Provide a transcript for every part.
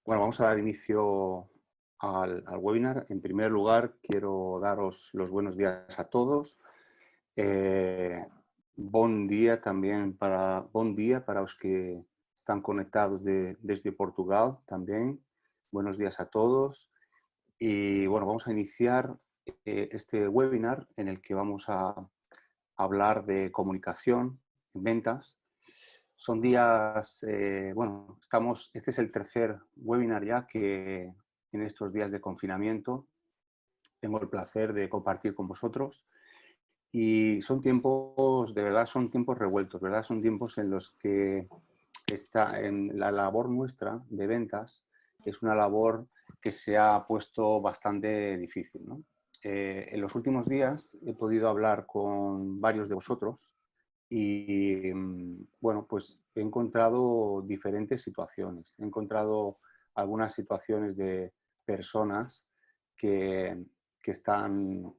Bueno, vamos a dar inicio al webinar. En primer lugar, quiero daros los buenos días a todos. Bon día también bon día para los que están conectados desde Portugal también. Buenos días a todos. Y bueno, vamos a iniciar este webinar en el que vamos a hablar de comunicación en ventas. Son días, este es el tercer webinar ya que en estos días de confinamiento tengo el placer de compartir con vosotros y son tiempos, de verdad, son tiempos revueltos, ¿verdad? Son tiempos en los que está en la labor nuestra de ventas, es una labor que se ha puesto bastante difícil, ¿no? En los últimos días he podido hablar con varios de vosotros y bueno, pues he encontrado diferentes situaciones. He encontrado algunas situaciones de personas que, que están,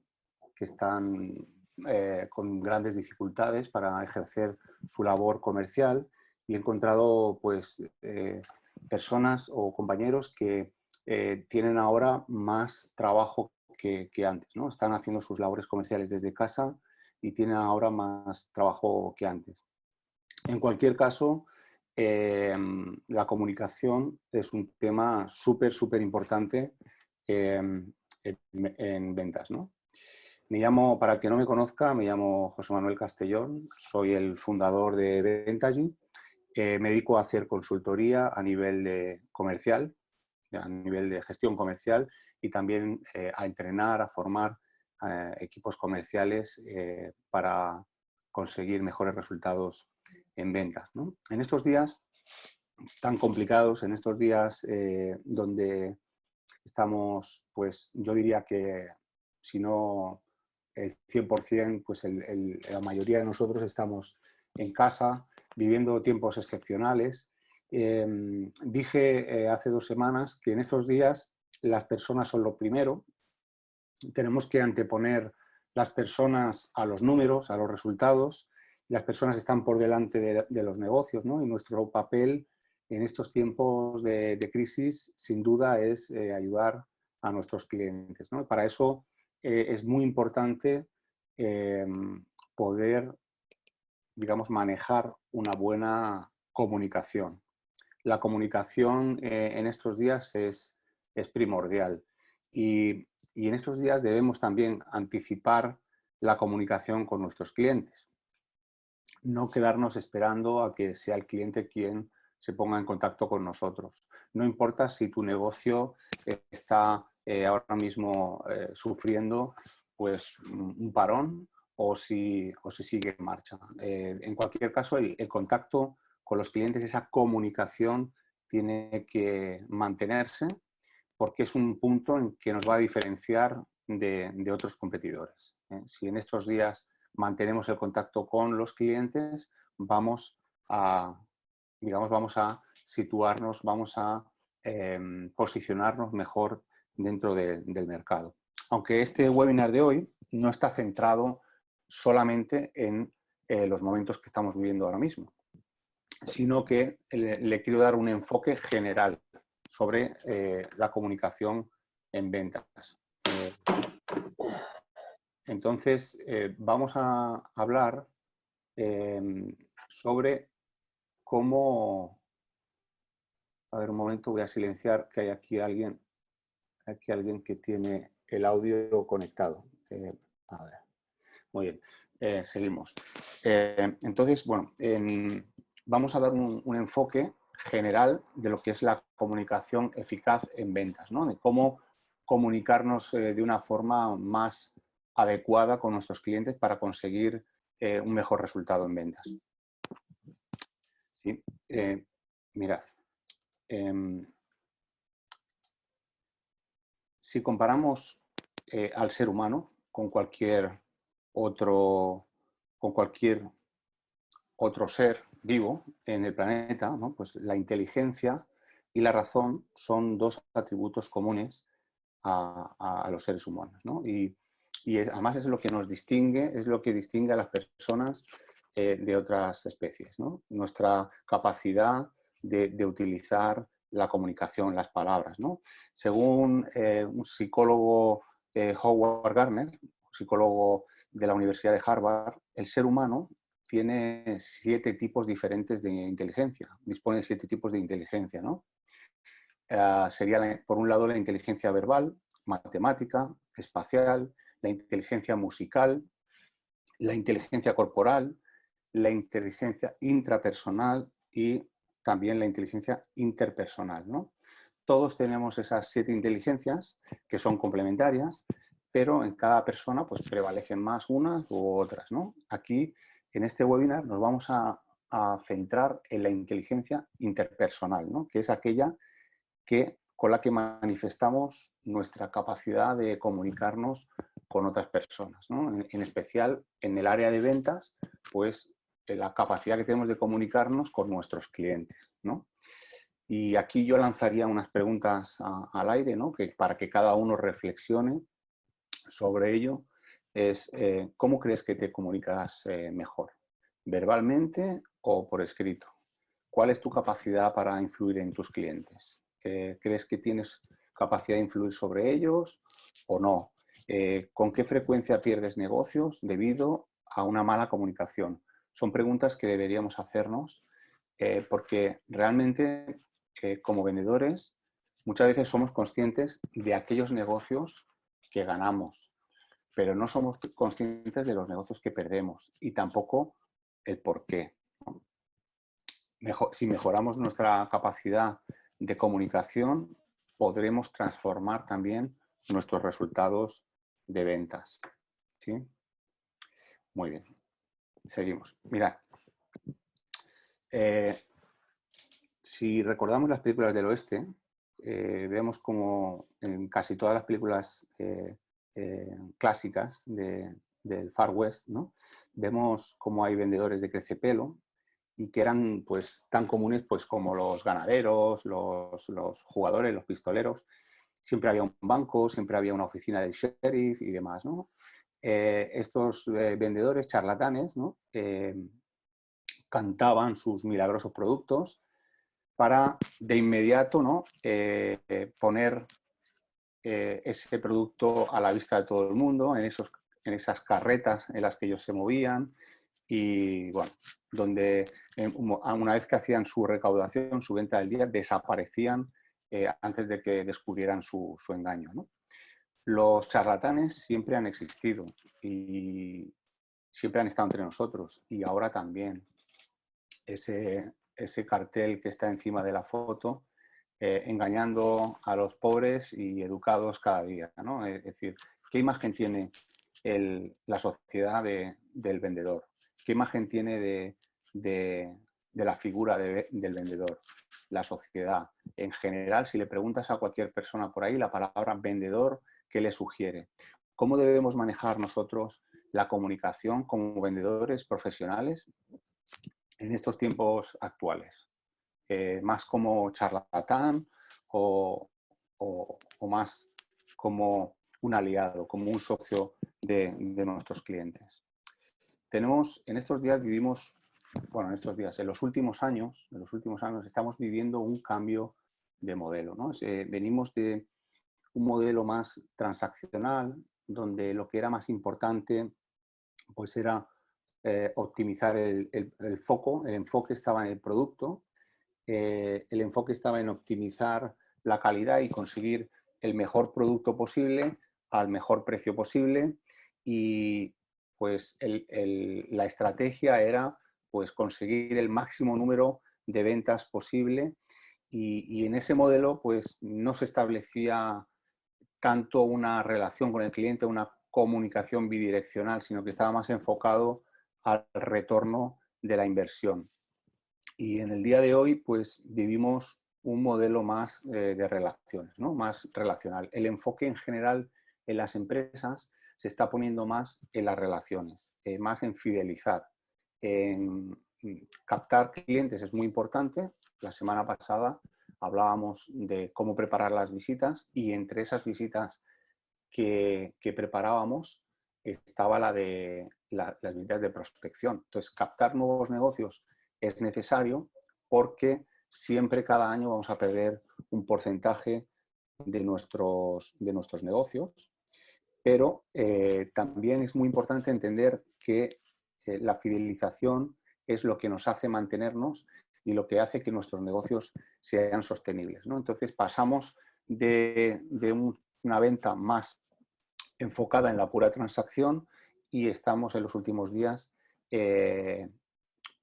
con grandes dificultades para ejercer su labor comercial y he encontrado pues personas o compañeros que tienen ahora más trabajo que antes, ¿no? Están haciendo sus labores comerciales desde casa y tienen ahora más trabajo que antes. En cualquier caso, la comunicación es un tema súper importante en ventas, ¿no? Para el que no me conozca, me llamo José Manuel Castellón, soy el fundador de Ventagy. Me dedico a hacer consultoría a nivel de comercial, a nivel de gestión comercial y también a entrenar, a formar equipos comerciales para conseguir mejores resultados en ventas, ¿no? En estos días tan complicados, en estos días donde estamos, pues yo diría que si no el 100%, pues la mayoría de nosotros estamos en casa viviendo tiempos excepcionales. Dije hace 2 semanas que en estos días las personas son lo primero. Tenemos que anteponer las personas a los números, a los resultados. Las personas están por delante de los negocios, ¿no? Y nuestro papel en estos tiempos de crisis, sin duda, es ayudar a nuestros clientes, ¿no? Para eso es muy importante poder, digamos, manejar una buena comunicación. La comunicación en estos días es primordial y en estos días debemos también anticipar la comunicación con nuestros clientes. No quedarnos esperando a que sea el cliente quien se ponga en contacto con nosotros. No importa si tu negocio está ahora mismo sufriendo pues, un parón o si sigue en marcha. En cualquier caso, el contacto con los clientes, esa comunicación tiene que mantenerse porque es un punto en que nos va a diferenciar de otros competidores. Si en estos días mantenemos el contacto con los clientes, vamos a situarnos, vamos a posicionarnos mejor dentro del mercado. Aunque este webinar de hoy no está centrado solamente en los momentos que estamos viviendo ahora mismo, sino que le quiero dar un enfoque general sobre la comunicación en ventas. Entonces, vamos a hablar sobre cómo... A ver, un momento, voy a silenciar que hay aquí alguien que tiene el audio conectado. A ver, muy bien, seguimos. Entonces, bueno, vamos a dar un enfoque general de lo que es la comunicación eficaz en ventas, ¿no? De cómo comunicarnos de una forma más adecuada con nuestros clientes para conseguir un mejor resultado en ventas. ¿Sí? Mirad, si comparamos al ser humano con cualquier otro ser vivo en el planeta, ¿no? Pues la inteligencia y la razón son 2 atributos comunes a los seres humanos, ¿no? Y además es lo que nos distingue, es lo que distingue a las personas de otras especies, ¿no? Nuestra capacidad de utilizar la comunicación, las palabras, ¿no? Según un psicólogo, Howard Gardner, psicólogo de la Universidad de Harvard, el ser humano tiene 7 tipos diferentes de inteligencia, dispone de 7 tipos de inteligencia, ¿no? Sería, por un lado, la inteligencia verbal, matemática, espacial, la inteligencia musical, la inteligencia corporal, la inteligencia intrapersonal y también la inteligencia interpersonal, ¿no? Todos tenemos esas 7 inteligencias que son complementarias, pero en cada persona pues, prevalecen más unas u otras, ¿no? Aquí, en este webinar, nos vamos a centrar en la inteligencia interpersonal, ¿no? Que es aquella con la que manifestamos nuestra capacidad de comunicarnos con otras personas, ¿no? En especial en el área de ventas, pues la capacidad que tenemos de comunicarnos con nuestros clientes, ¿no? Y aquí yo lanzaría unas preguntas al aire, ¿no? Para que cada uno reflexione sobre ello. Es, ¿cómo crees que te comunicas mejor? ¿Verbalmente o por escrito? ¿Cuál es tu capacidad para influir en tus clientes? ¿Crees que tienes capacidad de influir sobre ellos o no? ¿Con qué frecuencia pierdes negocios debido a una mala comunicación? Son preguntas que deberíamos hacernos porque realmente como vendedores muchas veces somos conscientes de aquellos negocios que ganamos, pero no somos conscientes de los negocios que perdemos y tampoco el por qué. Si mejoramos nuestra capacidad de comunicación, podremos transformar también nuestros resultados de ventas. ¿Sí? Muy bien. Seguimos. Mirad. Si recordamos las películas del oeste, vemos como en casi todas las películas clásicas del Far West, ¿no? Vemos cómo hay vendedores de crecepelo y que eran pues, tan comunes pues, como los ganaderos, los jugadores, los pistoleros. Siempre había un banco, siempre había una oficina del sheriff y demás, ¿no? Estos vendedores charlatanes, ¿no? Cantaban sus milagrosos productos para de inmediato, ¿no? Poner ese producto a la vista de todo el mundo, en esas carretas en las que ellos se movían y, bueno, donde una vez que hacían su recaudación, su venta del día, desaparecían antes de que descubrieran su engaño, ¿no? Los charlatanes siempre han existido y siempre han estado entre nosotros y ahora también. Ese cartel que está encima de la foto, engañando a los pobres y educados cada día, ¿no? Es decir, ¿qué imagen tiene la sociedad del vendedor? ¿Qué imagen tiene de la figura del vendedor? La sociedad. En general, si le preguntas a cualquier persona por ahí la palabra vendedor, ¿qué le sugiere? ¿Cómo debemos manejar nosotros la comunicación como vendedores profesionales en estos tiempos actuales? ¿Más como charlatán o más como un aliado, como un socio de nuestros clientes? En estos días vivimos, bueno, en estos días, en los últimos años estamos viviendo un cambio de modelo, ¿no? Venimos de un modelo más transaccional, donde lo que era más importante pues era optimizar el foco, el enfoque estaba en el producto, el enfoque estaba en optimizar la calidad y conseguir el mejor producto posible al mejor precio posible y pues la estrategia era pues conseguir el máximo número de ventas posible y en ese modelo pues no se establecía tanto una relación con el cliente, una comunicación bidireccional, sino que estaba más enfocado al retorno de la inversión. Y en el día de hoy, pues vivimos un modelo más de relaciones, ¿no? Más relacional. El enfoque en general en las empresas se está poniendo más en las relaciones, más en fidelizar, en captar clientes es muy importante. La semana pasada hablábamos de cómo preparar las visitas y entre esas visitas que preparábamos estaba las visitas de prospección. Entonces, captar nuevos negocios es necesario porque siempre cada año vamos a perder un porcentaje de nuestros negocios, pero también es muy importante entender que la fidelización es lo que nos hace mantenernos y lo que hace que nuestros negocios sean sostenibles, ¿no? Entonces pasamos de una venta más enfocada en la pura transacción y estamos en los últimos días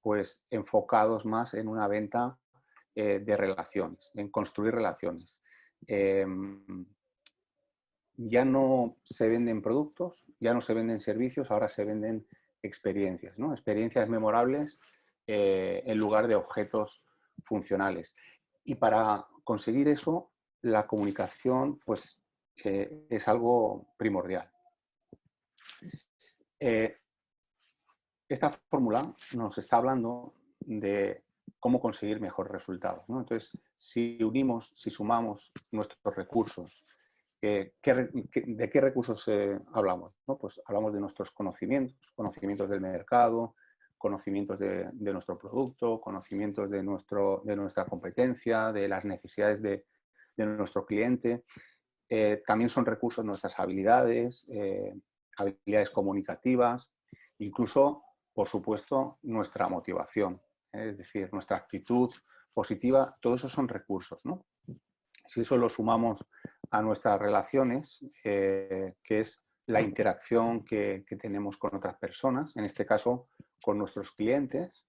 pues enfocados más en una venta de relaciones, en construir relaciones. Ya no se venden productos, ya no se venden servicios, ahora se venden experiencias, ¿no? Experiencias memorables en lugar de objetos funcionales. Y para conseguir eso, la comunicación pues, es algo primordial. Esta fórmula nos está hablando de cómo conseguir mejores resultados, ¿no? Entonces, si unimos, si sumamos nuestros recursos, ¿de qué recursos hablamos? ¿No? Pues hablamos de nuestros conocimientos, conocimientos del mercado, conocimientos de nuestro producto, conocimientos de nuestra competencia, de las necesidades de nuestro cliente. También son recursos nuestras habilidades, habilidades comunicativas, incluso, por supuesto, nuestra motivación, es decir, nuestra actitud positiva, todo eso son recursos, ¿no? Si eso lo sumamos a nuestras relaciones, que es la interacción que tenemos con otras personas, en este caso con nuestros clientes,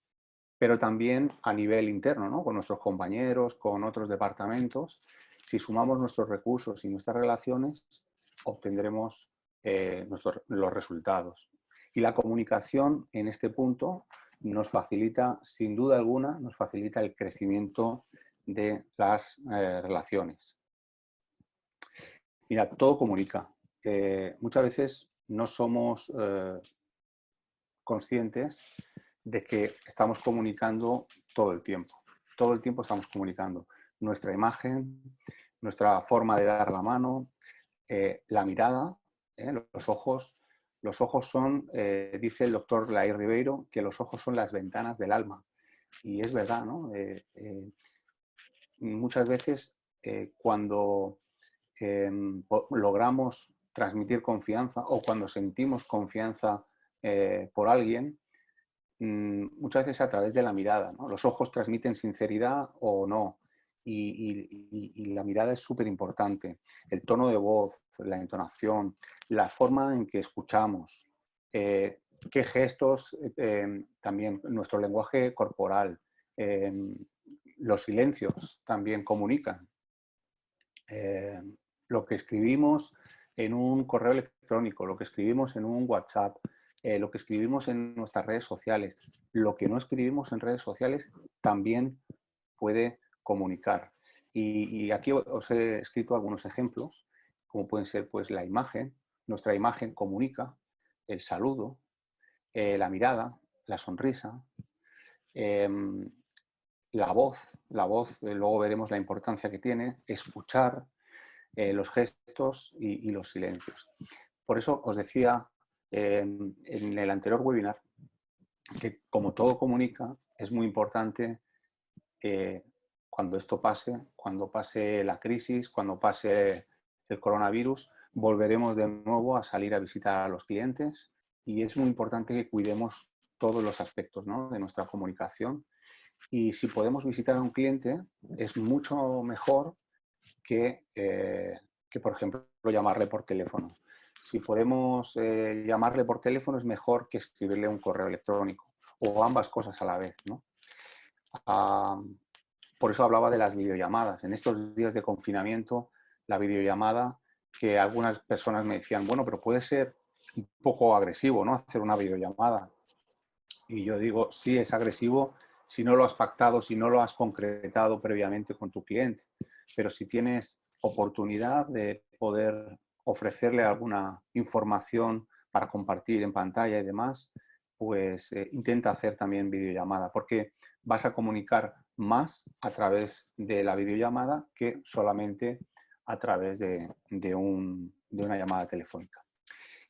pero también a nivel interno, ¿no? Con nuestros compañeros, con otros departamentos. Si sumamos nuestros recursos y nuestras relaciones, obtendremos los resultados. Y la comunicación en este punto nos facilita, sin duda alguna, nos facilita el crecimiento de las relaciones. Mira, todo comunica. Muchas veces no somos conscientes de que estamos comunicando todo el tiempo. Todo el tiempo estamos comunicando nuestra imagen, nuestra forma de dar la mano, la mirada, los ojos. Los ojos son, dice el doctor Laí Ribeiro, que los ojos son las ventanas del alma. Y es verdad, ¿no? Muchas veces cuando logramos transmitir confianza o cuando sentimos confianza por alguien, muchas veces a través de la mirada, ¿no? Los ojos transmiten sinceridad o no. Y la mirada es súper importante. El tono de voz, la entonación, la forma en que escuchamos, qué gestos, también nuestro lenguaje corporal, los silencios también comunican. Lo que escribimos en un correo electrónico, lo que escribimos en un WhatsApp, lo que escribimos en nuestras redes sociales, lo que no escribimos en redes sociales también puede comunicar. Y aquí os he escrito algunos ejemplos, como pueden ser pues, la imagen. Nuestra imagen comunica, el saludo, la mirada, la sonrisa, la voz, luego veremos la importancia que tiene, escuchar, los gestos y los silencios. Por eso os decía en el anterior webinar que como todo comunica, es muy importante cuando esto pase, cuando pase la crisis, cuando pase el coronavirus, volveremos de nuevo a salir a visitar a los clientes y es muy importante que cuidemos todos los aspectos, ¿no? De nuestra comunicación. Y si podemos visitar a un cliente, es mucho mejor que, por ejemplo, llamarle por teléfono. Si podemos llamarle por teléfono, es mejor que escribirle un correo electrónico o ambas cosas a la vez, ¿no? Por eso hablaba de las videollamadas. En estos días de confinamiento, la videollamada, que algunas personas me decían, bueno, pero puede ser un poco agresivo, ¿no? Hacer una videollamada. Y yo digo, sí, es agresivo si no lo has pactado, si no lo has concretado previamente con tu cliente. Pero si tienes oportunidad de poder ofrecerle alguna información para compartir en pantalla y demás, pues intenta hacer también videollamada, porque vas a comunicar más a través de la videollamada que solamente a través de una llamada telefónica.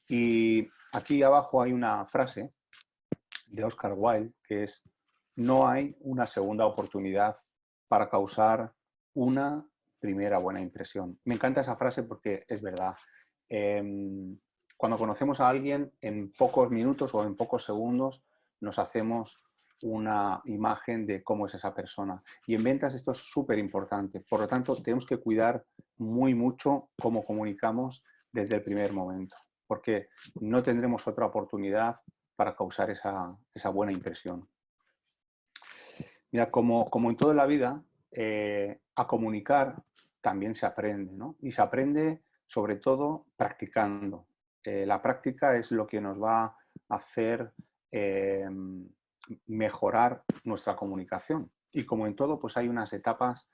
Y aquí abajo hay una frase de Oscar Wilde, que es: no hay una segunda oportunidad para causar una primera buena impresión. Me encanta esa frase porque es verdad. Cuando conocemos a alguien, en pocos minutos o en pocos segundos nos hacemos una imagen de cómo es esa persona. Y en ventas esto es súper importante. Por lo tanto, tenemos que cuidar muy mucho cómo comunicamos desde el primer momento, porque no tendremos otra oportunidad para causar esa buena impresión. Mira, como en toda la vida, a comunicar también se aprende, ¿no? Y se aprende sobre todo practicando. La práctica es lo que nos va a hacer mejorar nuestra comunicación. Y como en todo, pues hay unas etapas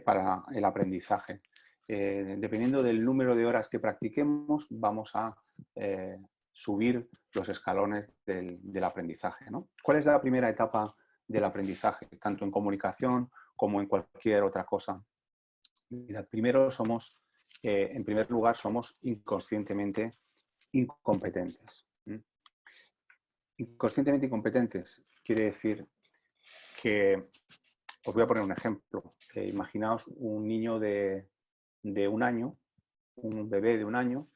para el aprendizaje. Dependiendo del número de horas que practiquemos, vamos a subir los escalones del aprendizaje, ¿no? ¿Cuál es la primera etapa del aprendizaje, tanto en comunicación como en cualquier otra cosa? Mira, primero en primer lugar, somos inconscientemente incompetentes. Inconscientemente incompetentes quiere decir que, os voy a poner un ejemplo. Imaginaos un niño de 1 año, un bebé de 1 año,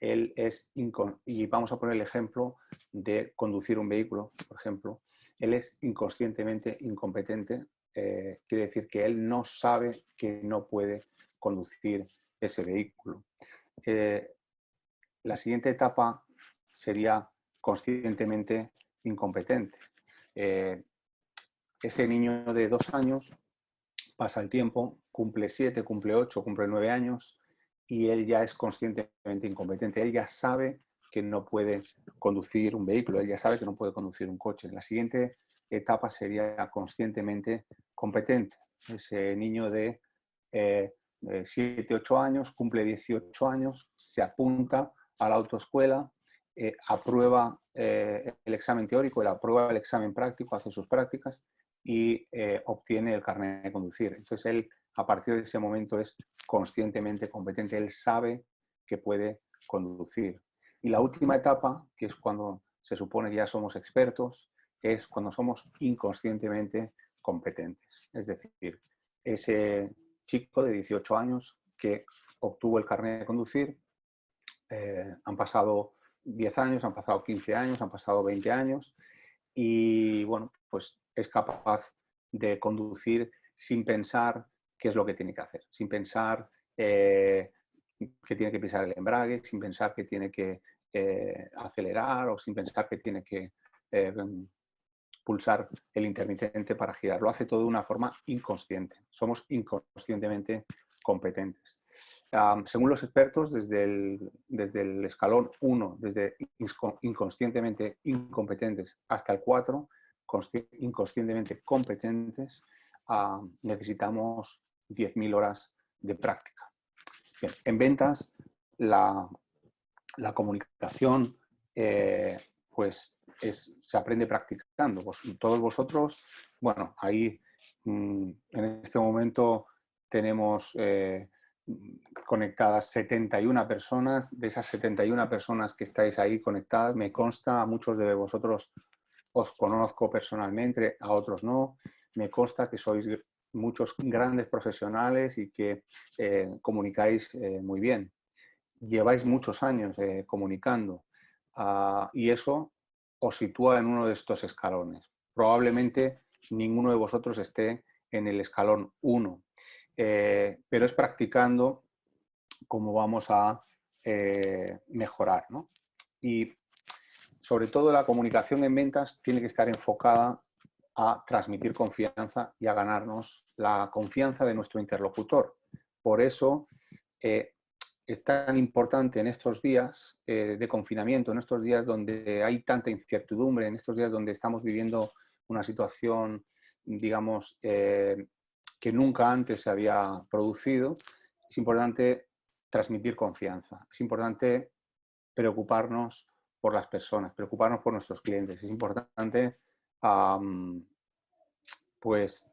y vamos a poner el ejemplo de conducir un vehículo, por ejemplo. Él es inconscientemente incompetente, quiere decir que él no sabe que no puede conducir ese vehículo. La siguiente etapa sería conscientemente incompetente. Ese niño de 2 años pasa el tiempo, cumple 7, cumple 8, cumple 9 años y él ya es conscientemente incompetente. Él ya sabe que no puede conducir un vehículo, él ya sabe que no puede conducir un coche. La siguiente etapa sería conscientemente competente. Ese niño de 7, 8 años, cumple 18 años, se apunta a la autoescuela, aprueba el examen teórico, él aprueba el examen práctico, hace sus prácticas y obtiene el carnet de conducir. Entonces él, a partir de ese momento, es conscientemente competente, él sabe que puede conducir. Y la última etapa, que es cuando se supone que ya somos expertos, es cuando somos inconscientemente competentes. Es decir, ese chico de 18 años que obtuvo el carnet de conducir, han pasado 10 años, han pasado 15 años, han pasado 20 años y, bueno, pues es capaz de conducir sin pensar qué es lo que tiene que hacer, sin pensar que tiene que pisar el embrague, sin pensar que tiene que acelerar o sin pensar que tiene que pulsar el intermitente para girar. Lo hace todo de una forma inconsciente. Somos inconscientemente competentes. Según los expertos, desde el escalón 1, desde inconscientemente incompetentes hasta el 4, inconscientemente competentes, necesitamos 10.000 horas de práctica. Bien, en ventas, la comunicación pues se aprende practicando. Todos vosotros, bueno, ahí en este momento tenemos conectadas 71 personas. De esas 71 personas que estáis ahí conectadas, me consta, a muchos de vosotros os conozco personalmente, a otros no. Me consta que sois muchos grandes profesionales y que comunicáis muy bien. Lleváis muchos años comunicando y eso os sitúa en uno de estos escalones. Probablemente ninguno de vosotros esté en el escalón 1, pero es practicando cómo vamos a mejorar, ¿no? Y sobre todo la comunicación en ventas tiene que estar enfocada a transmitir confianza y a ganarnos la confianza de nuestro interlocutor. Por eso es tan importante en estos días de confinamiento, en estos días donde hay tanta incertidumbre, en estos días donde estamos viviendo una situación, digamos, que nunca antes se había producido. Es importante transmitir confianza, es importante preocuparnos por las personas, preocuparnos por nuestros clientes, es importante pues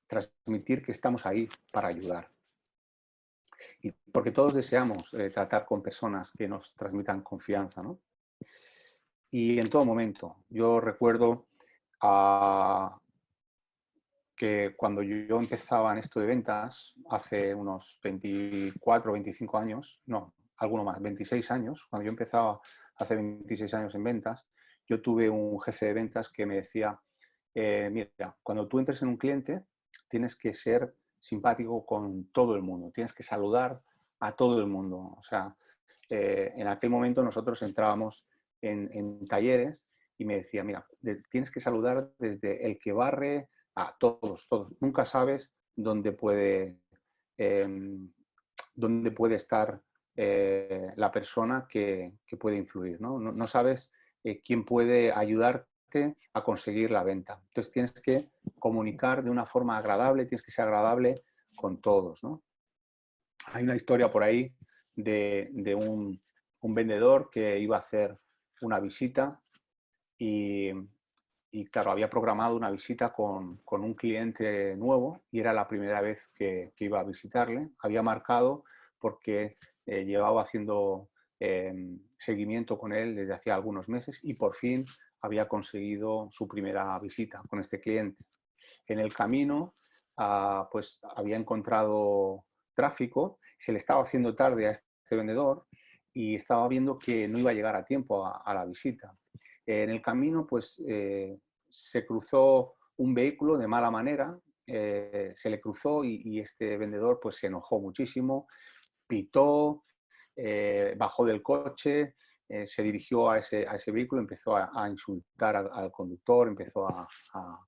transmitir que estamos ahí para ayudar. Y porque todos deseamos tratar con personas que nos transmitan confianza, ¿no? Y en todo momento. Yo recuerdo que cuando yo empezaba en esto de ventas, hace unos 24 o 25 años, no, alguno más, 26 años, cuando yo empezaba hace 26 años en ventas, yo tuve un jefe de ventas que me decía, mira, cuando tú entres en un cliente, tienes que ser simpático con todo el mundo, tienes que saludar a todo el mundo. O sea, en aquel momento nosotros entrábamos en talleres y me decía, mira, tienes que saludar desde el que barre a todos, todos. Nunca sabes eh, dónde puede estar la persona que puede influir, ¿no? No sabes quién puede ayudarte a conseguir la venta. Entonces tienes que comunicar de una forma agradable, tienes que ser agradable con todos, ¿no? Hay una historia por ahí de un vendedor que iba a hacer una visita y, claro, había programado una visita con un cliente nuevo y era la primera vez que iba a visitarle. Había marcado porque llevaba haciendo seguimiento con él desde hacía algunos meses y por fin había conseguido su primera visita con este cliente. En el camino, pues había encontrado tráfico, se le estaba haciendo tarde a este vendedor y estaba viendo que no iba a llegar a tiempo a la visita. En el camino, pues se cruzó un vehículo de mala manera, se le cruzó y este vendedor pues se enojó muchísimo, pitó, bajó del coche, se dirigió a ese vehículo, empezó a insultar al conductor, empezó a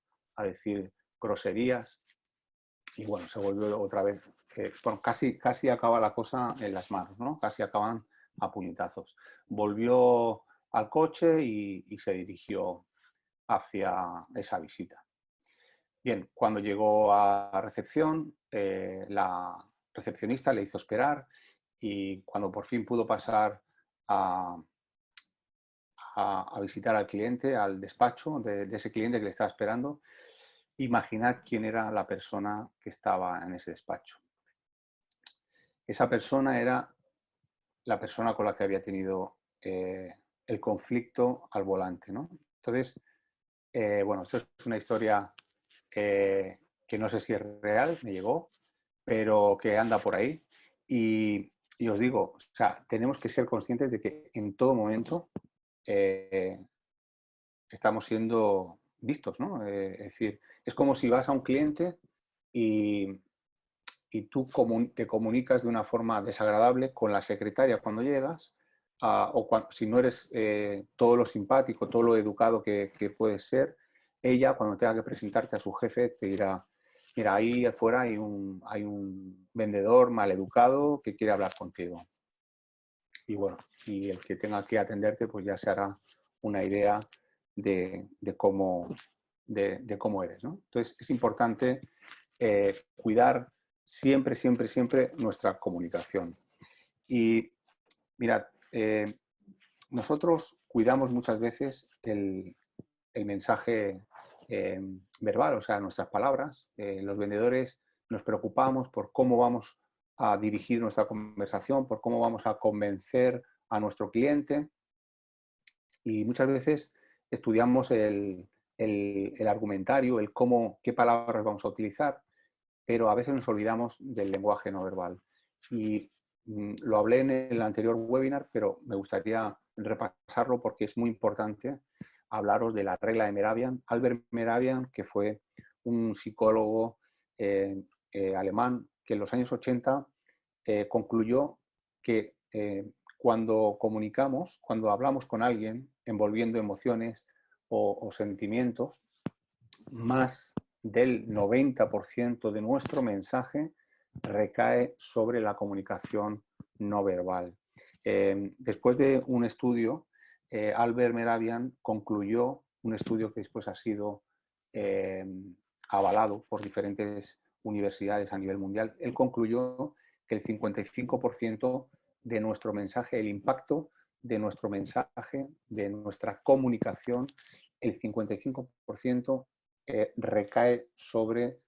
decir groserías y bueno, se volvió otra vez, bueno, casi acaba la cosa en las manos, ¿no? Casi acaban a puñetazos. Volvió al coche y se dirigió hacia esa visita. Bien, cuando llegó a recepción, la recepcionista le hizo esperar y cuando por fin pudo pasar a, a visitar al cliente, al despacho de ese cliente que le estaba esperando, imaginad quién era la persona que estaba en ese despacho. Esa persona era la persona con la que había tenido el conflicto al volante, ¿no? Entonces, bueno, esto es una historia que no sé si es real, me llegó, pero que anda por ahí. Y os digo, o sea, tenemos que ser conscientes de que en todo momento eh, estamos siendo vistos, ¿no? Es decir, es como si vas a un cliente y, y tú te comunicas de una forma desagradable con la secretaria cuando llegas, o si no eres todo lo simpático, todo lo educado que puedes ser, ella cuando tenga que presentarte a su jefe te dirá, mira, ahí afuera hay un vendedor maleducado que quiere hablar contigo. Y bueno, y el que tenga que atenderte pues ya se hará una idea de cómo eres, ¿no? Entonces es importante cuidar siempre, siempre, siempre nuestra comunicación. Y mirad, nosotros cuidamos muchas veces el mensaje verbal, o sea, nuestras palabras. Los vendedores nos preocupamos por cómo vamos a dirigir nuestra conversación, por cómo vamos a convencer a nuestro cliente y muchas veces estudiamos el argumentario, qué palabras vamos a utilizar, pero a veces nos olvidamos del lenguaje no verbal. Y lo hablé en el anterior webinar, pero me gustaría repasarlo porque es muy importante hablaros de la regla de Mehrabian. Albert Mehrabian, que fue un psicólogo alemán que en los años 80 concluyó que cuando comunicamos, cuando hablamos con alguien envolviendo emociones o sentimientos, más del 90% de nuestro mensaje recae sobre la comunicación no verbal. Después de un estudio, Albert Mehrabian concluyó, un estudio que después ha sido avalado por diferentes universidades a nivel mundial, él concluyó que el 55% de nuestro mensaje, el impacto de nuestro mensaje, de nuestra comunicación, el 55% recae sobre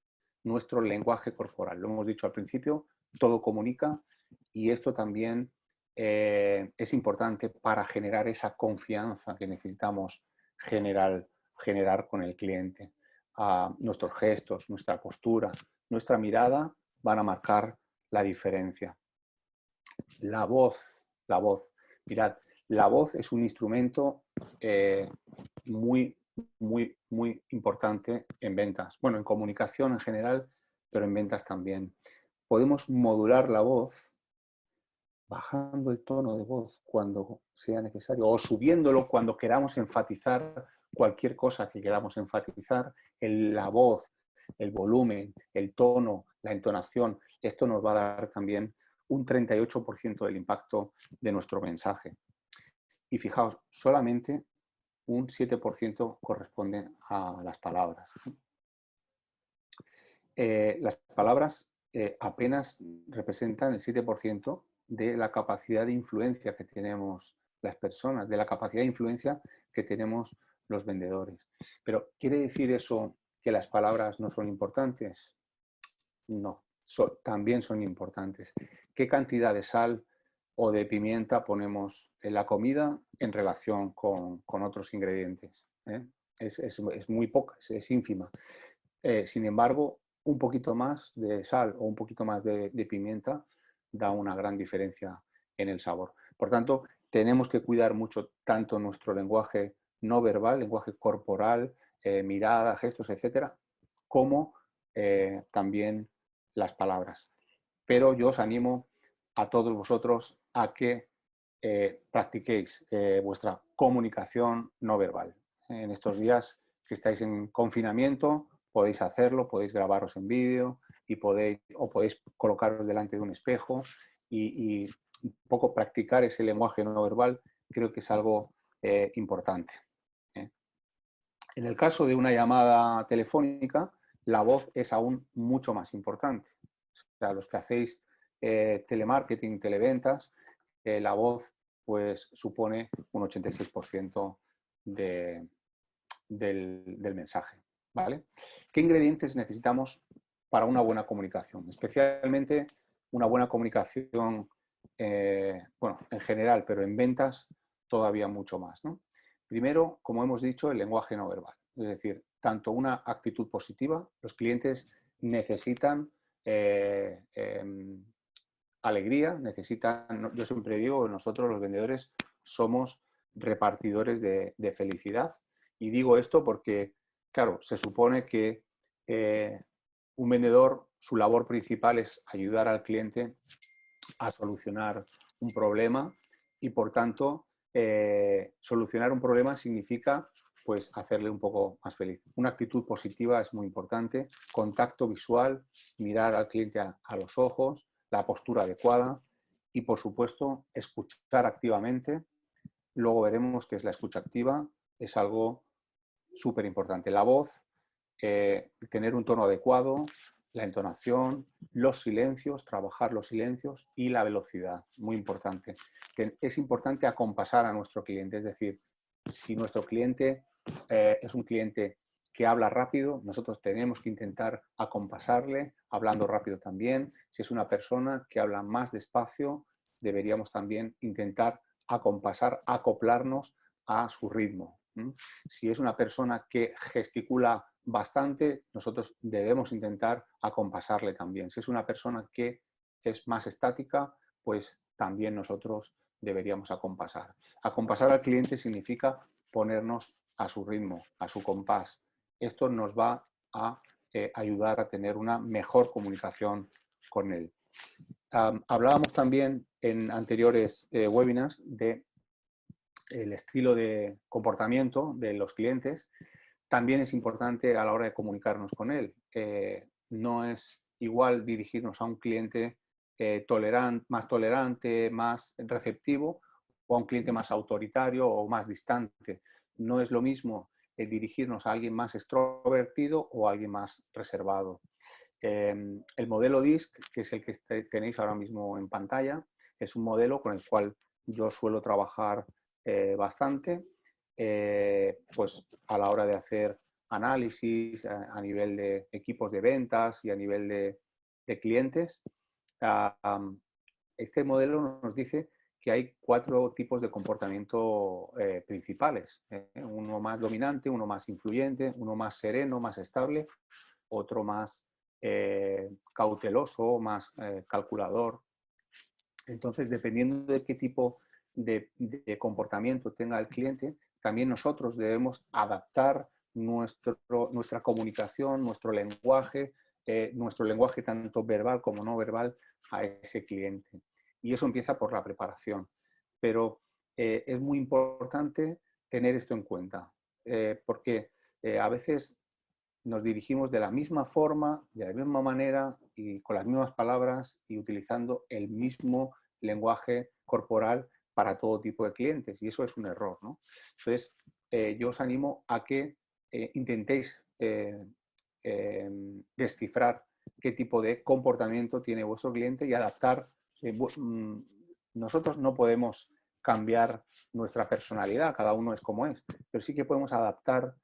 nuestro lenguaje corporal. Lo hemos dicho al principio, todo comunica y esto también es importante para generar esa confianza que necesitamos generar con el cliente. nuestros gestos, nuestra postura, nuestra mirada van a marcar la diferencia. La voz. Mirad, la voz es un instrumento muy importante en ventas. Bueno, en comunicación en general, pero en ventas también. Podemos modular la voz bajando el tono de voz cuando sea necesario o subiéndolo cuando queramos enfatizar cualquier cosa que queramos enfatizar. La voz, el volumen, el tono, la entonación, esto nos va a dar también un 38% del impacto de nuestro mensaje. Y fijaos, solamente un 7% corresponde a las palabras. Las palabras apenas representan el 7% de la capacidad de influencia que tenemos las personas, de la capacidad de influencia que tenemos los vendedores. Pero ¿quiere decir eso que las palabras no son importantes? No, también son importantes. ¿Qué cantidad de sal o de pimienta ponemos en la comida en relación con otros ingredientes? Es muy poca, es ínfima. Sin embargo, un poquito más de sal o un poquito más de pimienta da una gran diferencia en el sabor. Por tanto, tenemos que cuidar mucho tanto nuestro lenguaje no verbal, lenguaje corporal, mirada, gestos, etcétera, como también las palabras. Pero yo os animo a todos vosotros a que practiquéis vuestra comunicación no verbal. En estos días que estáis en confinamiento, podéis hacerlo, podéis grabaros en vídeo y podéis colocaros delante de un espejo y un poco practicar ese lenguaje no verbal. Creo que es algo importante. En el caso de una llamada telefónica, la voz es aún mucho más importante. O sea, los que hacéis telemarketing, televentas, la voz pues supone un 86% del mensaje. ¿Vale? ¿Qué ingredientes necesitamos para una buena comunicación? Especialmente una buena comunicación, bueno, en general, pero en ventas todavía mucho más, ¿no? Primero, como hemos dicho, el lenguaje no verbal. Es decir, tanto una actitud positiva, los clientes necesitan alegría, necesitan, yo siempre digo, nosotros los vendedores somos repartidores de felicidad. Y digo esto porque, claro, se supone que un vendedor, su labor principal es ayudar al cliente a solucionar un problema y, por tanto, solucionar un problema significa pues hacerle un poco más feliz. Una actitud positiva es muy importante, contacto visual, mirar al cliente a los ojos, la postura adecuada y, por supuesto, escuchar activamente. Luego veremos qué es la escucha activa, es algo súper importante. La voz, tener un tono adecuado, la entonación, los silencios, trabajar los silencios y la velocidad, muy importante. Es importante acompasar a nuestro cliente, es decir, si nuestro cliente es un cliente que habla rápido, nosotros tenemos que intentar acompasarle, hablando rápido también. Si es una persona que habla más despacio, deberíamos también intentar acompasar, acoplarnos a su ritmo. Si es una persona que gesticula bastante, nosotros debemos intentar acompasarle también. Si es una persona que es más estática, pues también nosotros deberíamos acompasar. Acompasar al cliente significa ponernos a su ritmo, a su compás. Esto nos va a ayudar a tener una mejor comunicación con él. Hablábamos también en anteriores webinars de el estilo de comportamiento de los clientes. También es importante a la hora de comunicarnos con él. No es igual dirigirnos a un cliente más tolerante, más receptivo, o a un cliente más autoritario o más distante. No es lo mismo dirigirnos a alguien más extrovertido o a alguien más reservado. El modelo DISC, que es el que tenéis ahora mismo en pantalla, es un modelo con el cual yo suelo trabajar bastante, pues a la hora de hacer análisis a nivel de equipos de ventas y a nivel de clientes. Este modelo nos dice que hay 4 tipos de comportamiento principales. Uno más dominante, uno más influyente, uno más sereno, más estable, otro más cauteloso, más calculador. Entonces, dependiendo de qué tipo de comportamiento tenga el cliente, también nosotros debemos adaptar nuestra comunicación, nuestro lenguaje tanto verbal como no verbal a ese cliente. Y eso empieza por la preparación. Pero es muy importante tener esto en cuenta, porque a veces nos dirigimos de la misma forma, de la misma manera y con las mismas palabras y utilizando el mismo lenguaje corporal para todo tipo de clientes, y eso es un error, ¿no? Entonces, yo os animo a que intentéis descifrar qué tipo de comportamiento tiene vuestro cliente y adaptar. Nosotros no podemos cambiar nuestra personalidad, cada uno es como es, pero sí que podemos adaptar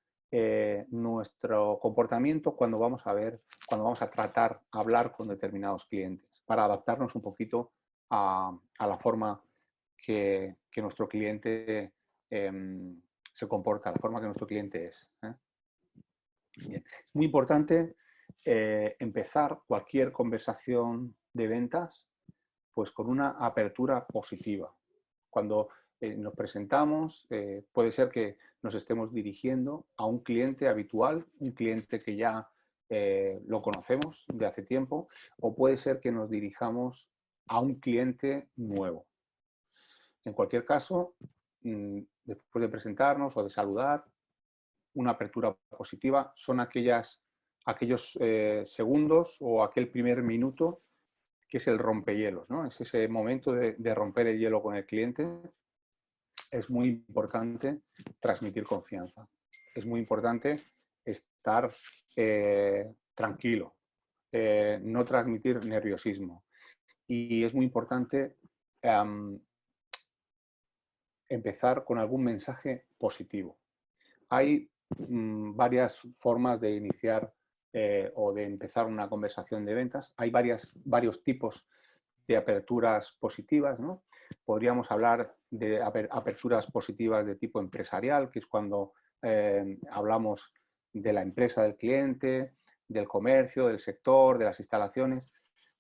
nuestro comportamiento cuando vamos a tratar, a hablar con determinados clientes, para adaptarnos un poquito a la forma que nuestro cliente se comporta, la forma que nuestro cliente es. Bien. Es muy importante empezar cualquier conversación de ventas pues con una apertura positiva. Cuando nos presentamos, puede ser que nos estemos dirigiendo a un cliente habitual, un cliente que ya lo conocemos de hace tiempo, o puede ser que nos dirijamos a un cliente nuevo. En cualquier caso, después de presentarnos o de saludar, una apertura positiva son aquellos segundos o aquel primer minuto que es el rompehielos, ¿no? Es ese momento de romper el hielo con el cliente. Es muy importante transmitir confianza. Es muy importante estar tranquilo, no transmitir nerviosismo. Y es muy importante empezar con algún mensaje positivo. Hay varias formas de iniciar o de empezar una conversación de ventas. Hay varios tipos de aperturas positivas, ¿no? Podríamos hablar de aperturas positivas de tipo empresarial, que es cuando hablamos de la empresa del cliente, del comercio, del sector, de las instalaciones.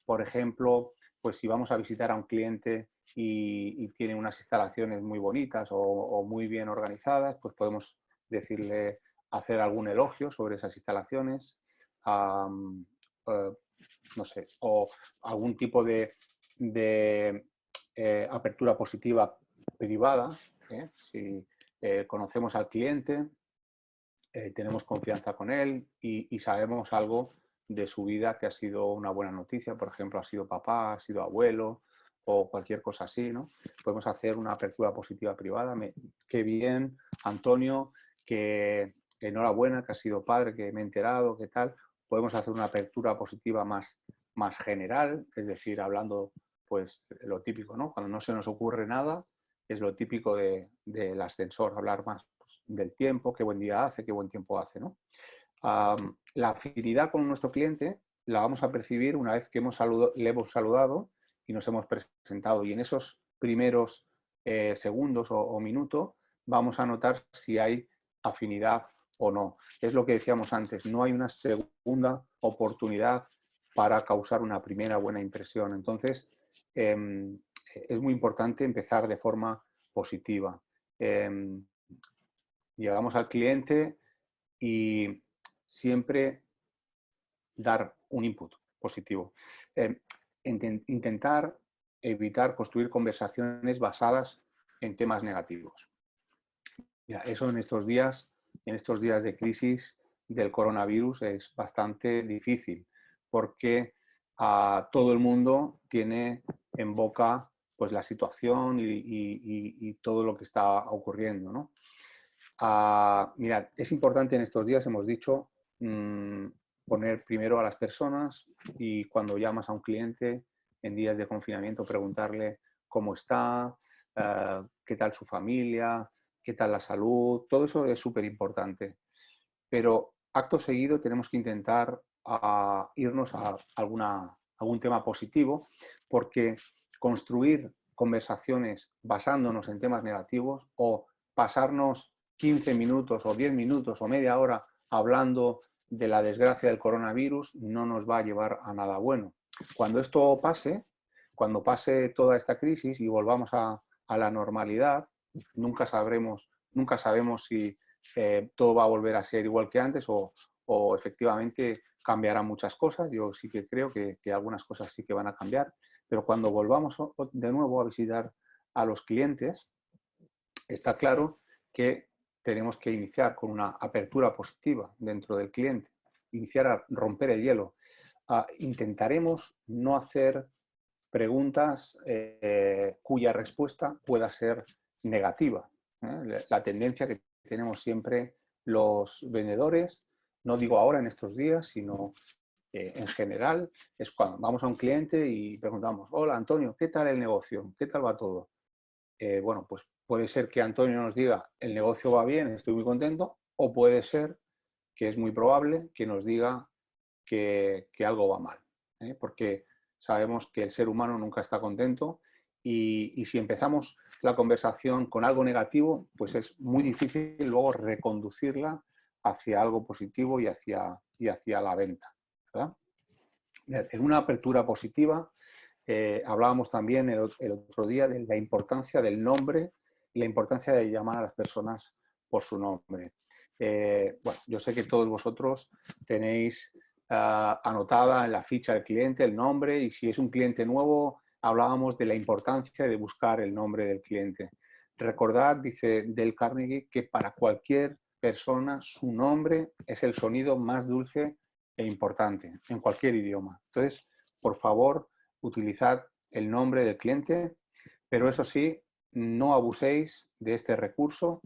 Por ejemplo, pues si vamos a visitar a un cliente y tiene unas instalaciones muy bonitas o muy bien organizadas, pues podemos decirle, hacer algún elogio sobre esas instalaciones, no sé, o algún tipo de apertura positiva privada. Si conocemos al cliente, tenemos confianza con él y sabemos algo de su vida que ha sido una buena noticia, por ejemplo, ha sido papá, ha sido abuelo o cualquier cosa así, ¿no? Podemos hacer una apertura positiva privada. Qué bien, Antonio, que enhorabuena, que has sido padre, que me he enterado, qué tal. Podemos hacer una apertura positiva más general, es decir, hablando pues lo típico, ¿no? Cuando no se nos ocurre nada, es lo típico del ascensor, hablar más pues, del tiempo, qué buen día hace, qué buen tiempo hace, ¿no? La afinidad con nuestro cliente la vamos a percibir una vez que le hemos saludado y nos hemos presentado. Y en esos primeros segundos o minutos vamos a notar si hay afinidad o no. Es lo que decíamos antes, no hay una segunda oportunidad para causar una primera buena impresión. Entonces, es muy importante empezar de forma positiva. Llegamos al cliente y siempre dar un input positivo. Intentar evitar construir conversaciones basadas en temas negativos. Ya, eso en estos días de crisis del coronavirus es bastante difícil porque todo el mundo tiene en boca pues, la situación y todo lo que está ocurriendo, ¿no? Mirad, es importante en estos días, hemos dicho, poner primero a las personas y cuando llamas a un cliente en días de confinamiento preguntarle cómo está, qué tal su familia, qué tal la salud, todo eso es súper importante. Pero acto seguido tenemos que intentar irnos a algún tema positivo porque construir conversaciones basándonos en temas negativos o pasarnos 15 minutos o 10 minutos o media hora hablando de la desgracia del coronavirus no nos va a llevar a nada bueno. Cuando esto pase, cuando pase toda esta crisis y volvamos a la normalidad, nunca sabemos si todo va a volver a ser igual que antes o efectivamente cambiarán muchas cosas. Yo sí que creo que algunas cosas sí que van a cambiar, pero cuando volvamos de nuevo a visitar a los clientes, está claro que tenemos que iniciar con una apertura positiva dentro del cliente, iniciar a romper el hielo. Intentaremos no hacer preguntas cuya respuesta pueda ser negativa. La tendencia que tenemos siempre los vendedores, no digo ahora en estos días, sino en general, es cuando vamos a un cliente y preguntamos: hola Antonio, ¿qué tal el negocio? ¿Qué tal va todo? Bueno, pues puede ser que Antonio nos diga: el negocio va bien, estoy muy contento, o puede ser que es muy probable que nos diga que algo va mal, porque sabemos que el ser humano nunca está contento y si empezamos la conversación con algo negativo, pues es muy difícil luego reconducirla hacia algo positivo y hacia la venta, ¿verdad? En una apertura positiva, hablábamos también el otro día de la importancia del nombre y la importancia de llamar a las personas por su nombre. Bueno, yo sé que todos vosotros tenéis anotada en la ficha del cliente el nombre, y si es un cliente nuevo, hablábamos de la importancia de buscar el nombre del cliente. Recordad, dice Dale Carnegie, que para cualquier persona su nombre es el sonido más dulce e importante en cualquier idioma. Entonces, por favor, utilizad el nombre del cliente, pero eso sí, no abuséis de este recurso,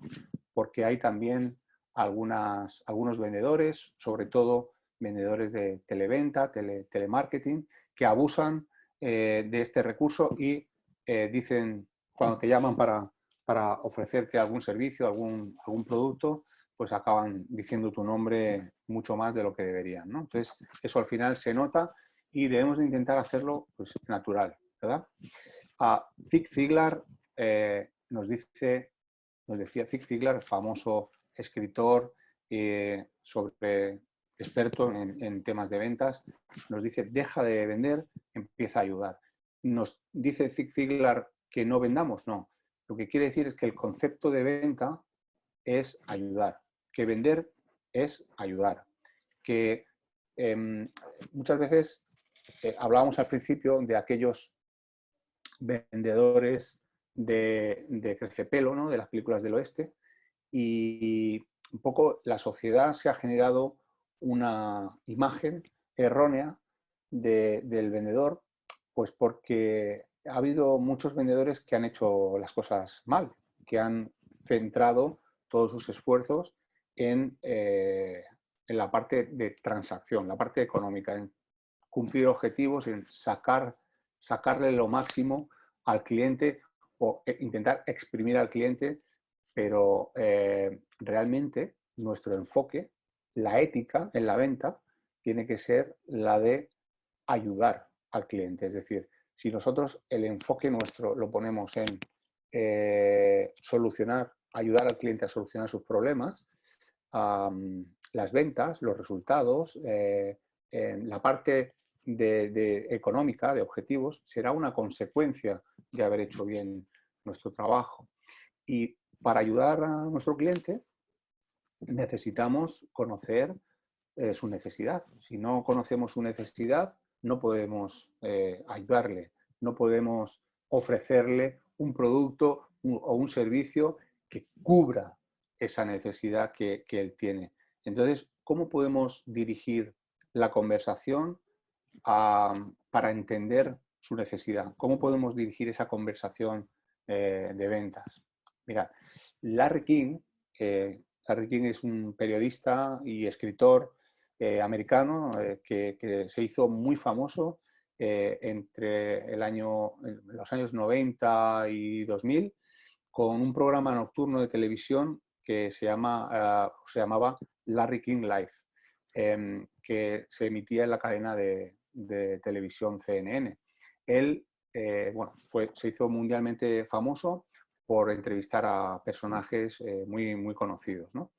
porque hay también algunos vendedores, sobre todo vendedores de televenta, telemarketing, que abusan de este recurso y dicen, cuando te llaman para ofrecerte algún servicio, algún producto, pues acaban diciendo tu nombre mucho más de lo que deberían, ¿no? Entonces, eso al final se nota y debemos de intentar hacerlo pues, natural, ¿verdad? Zig Ziglar nos decía Zig Ziglar, famoso escritor experto en temas de ventas, nos dice: deja de vender, empieza a ayudar. ¿Nos dice Zig Ziglar que no vendamos? No. Lo que quiere decir es que el concepto de venta es ayudar, que vender es ayudar, que muchas veces hablábamos al principio de aquellos vendedores de crecepelo, ¿no? De las películas del oeste, y un poco la sociedad se ha generado una imagen errónea del vendedor, pues porque ha habido muchos vendedores que han hecho las cosas mal, que han centrado todos sus esfuerzos en la parte de transacción, la parte económica, en cumplir objetivos, en sacarle lo máximo al cliente o intentar exprimir al cliente, pero realmente nuestro enfoque, la ética en la venta, tiene que ser la de ayudar al cliente. Es decir, si nosotros el enfoque nuestro lo ponemos en ayudar al cliente a solucionar sus problemas, las ventas, los resultados, la parte económica, de objetivos, será una consecuencia de haber hecho bien nuestro trabajo. Y para ayudar a nuestro cliente necesitamos conocer su necesidad. Si no conocemos su necesidad, no podemos ayudarle, no podemos ofrecerle un producto o un servicio que cubra esa necesidad que él tiene. Entonces, ¿cómo podemos dirigir la conversación para entender su necesidad? ¿Cómo podemos dirigir esa conversación de ventas? Mira, Larry King es un periodista y escritor americano que se hizo muy famoso entre los años 90 y 2000 con un programa nocturno de televisión que se llamaba Larry King Live, que se emitía en la cadena de televisión CNN. Él bueno, se hizo mundialmente famoso por entrevistar a personajes muy, muy conocidos, ¿no?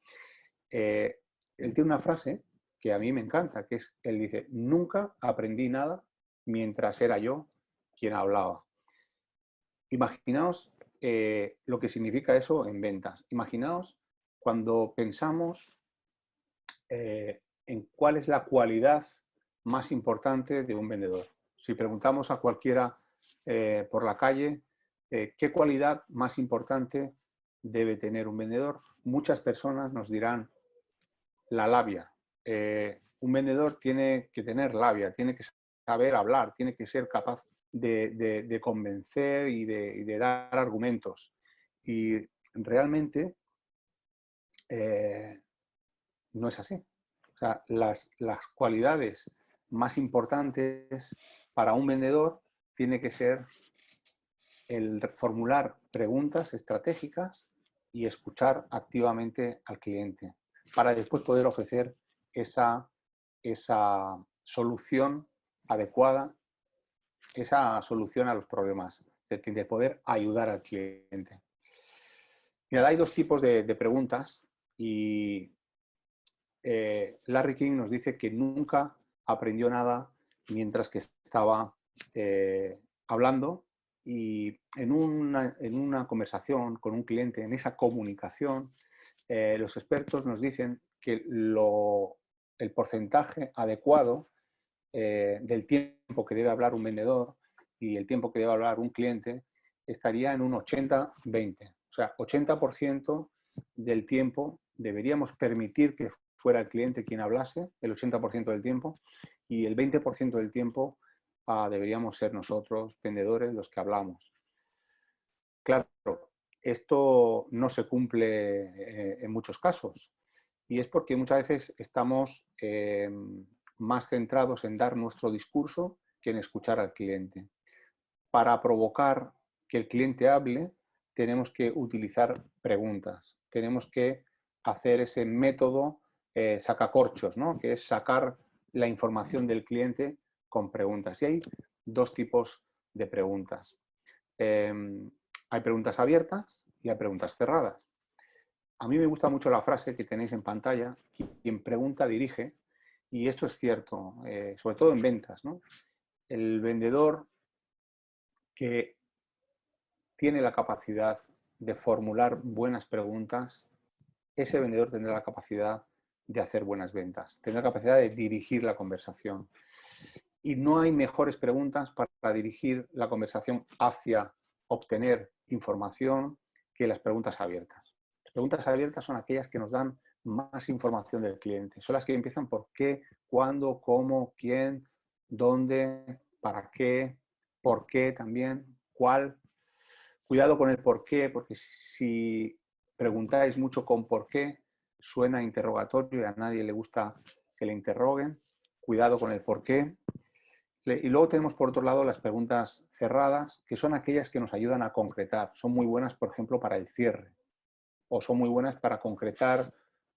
Él tiene una frase que a mí me encanta, que es, él dice, nunca aprendí nada mientras era yo quien hablaba. Imaginaos lo que significa eso en ventas. Imaginaos cuando pensamos en cuál es la cualidad más importante de un vendedor. Si preguntamos a cualquiera por la calle, ¿qué cualidad más importante debe tener un vendedor? Muchas personas nos dirán la labia. Un vendedor tiene que tener labia, tiene que saber hablar, tiene que ser capaz de convencer y de dar argumentos. Y realmente no es así. O sea, las cualidades más importantes para un vendedor tiene que ser el formular preguntas estratégicas y escuchar activamente al cliente para después poder ofrecer esa solución adecuada, esa solución a los problemas, de poder ayudar al cliente. Mira, hay dos tipos de preguntas y Larry King nos dice que nunca aprendió nada mientras que estaba hablando y en una conversación con un cliente, en esa comunicación, los expertos nos dicen que el porcentaje adecuado del tiempo que debe hablar un vendedor y el tiempo que debe hablar un cliente estaría en un 80-20. O sea, 80% del tiempo deberíamos permitir que fuera el cliente quien hablase, el 80% del tiempo, y el 20% del tiempo deberíamos ser nosotros, vendedores, los que hablamos. Claro, esto no se cumple en muchos casos y es porque muchas veces estamos más centrados en dar nuestro discurso que en escuchar al cliente. Para provocar que el cliente hable, tenemos que utilizar preguntas, tenemos que hacer ese método sacacorchos, ¿no? Que es sacar la información del cliente con preguntas. Y hay dos tipos de preguntas. Hay preguntas abiertas y hay preguntas cerradas. A mí me gusta mucho la frase que tenéis en pantalla, quien pregunta dirige, y esto es cierto, sobre todo en ventas, ¿no? El vendedor que tiene la capacidad de formular buenas preguntas, ese vendedor tendrá la capacidad de hacer buenas ventas, tendrá la capacidad de dirigir la conversación. Y no hay mejores preguntas para dirigir la conversación hacia obtener información que las preguntas abiertas. Las preguntas abiertas son aquellas que nos dan más información del cliente. Son las que empiezan por qué, cuándo, cómo, quién, dónde, para qué, por qué también, cuál. Cuidado con el por qué, porque si preguntáis mucho con por qué, suena interrogatorio y a nadie le gusta que le interroguen. Cuidado con el por qué. Y luego tenemos, por otro lado, las preguntas cerradas, que son aquellas que nos ayudan a concretar. Son muy buenas, por ejemplo, para el cierre, o son muy buenas para concretar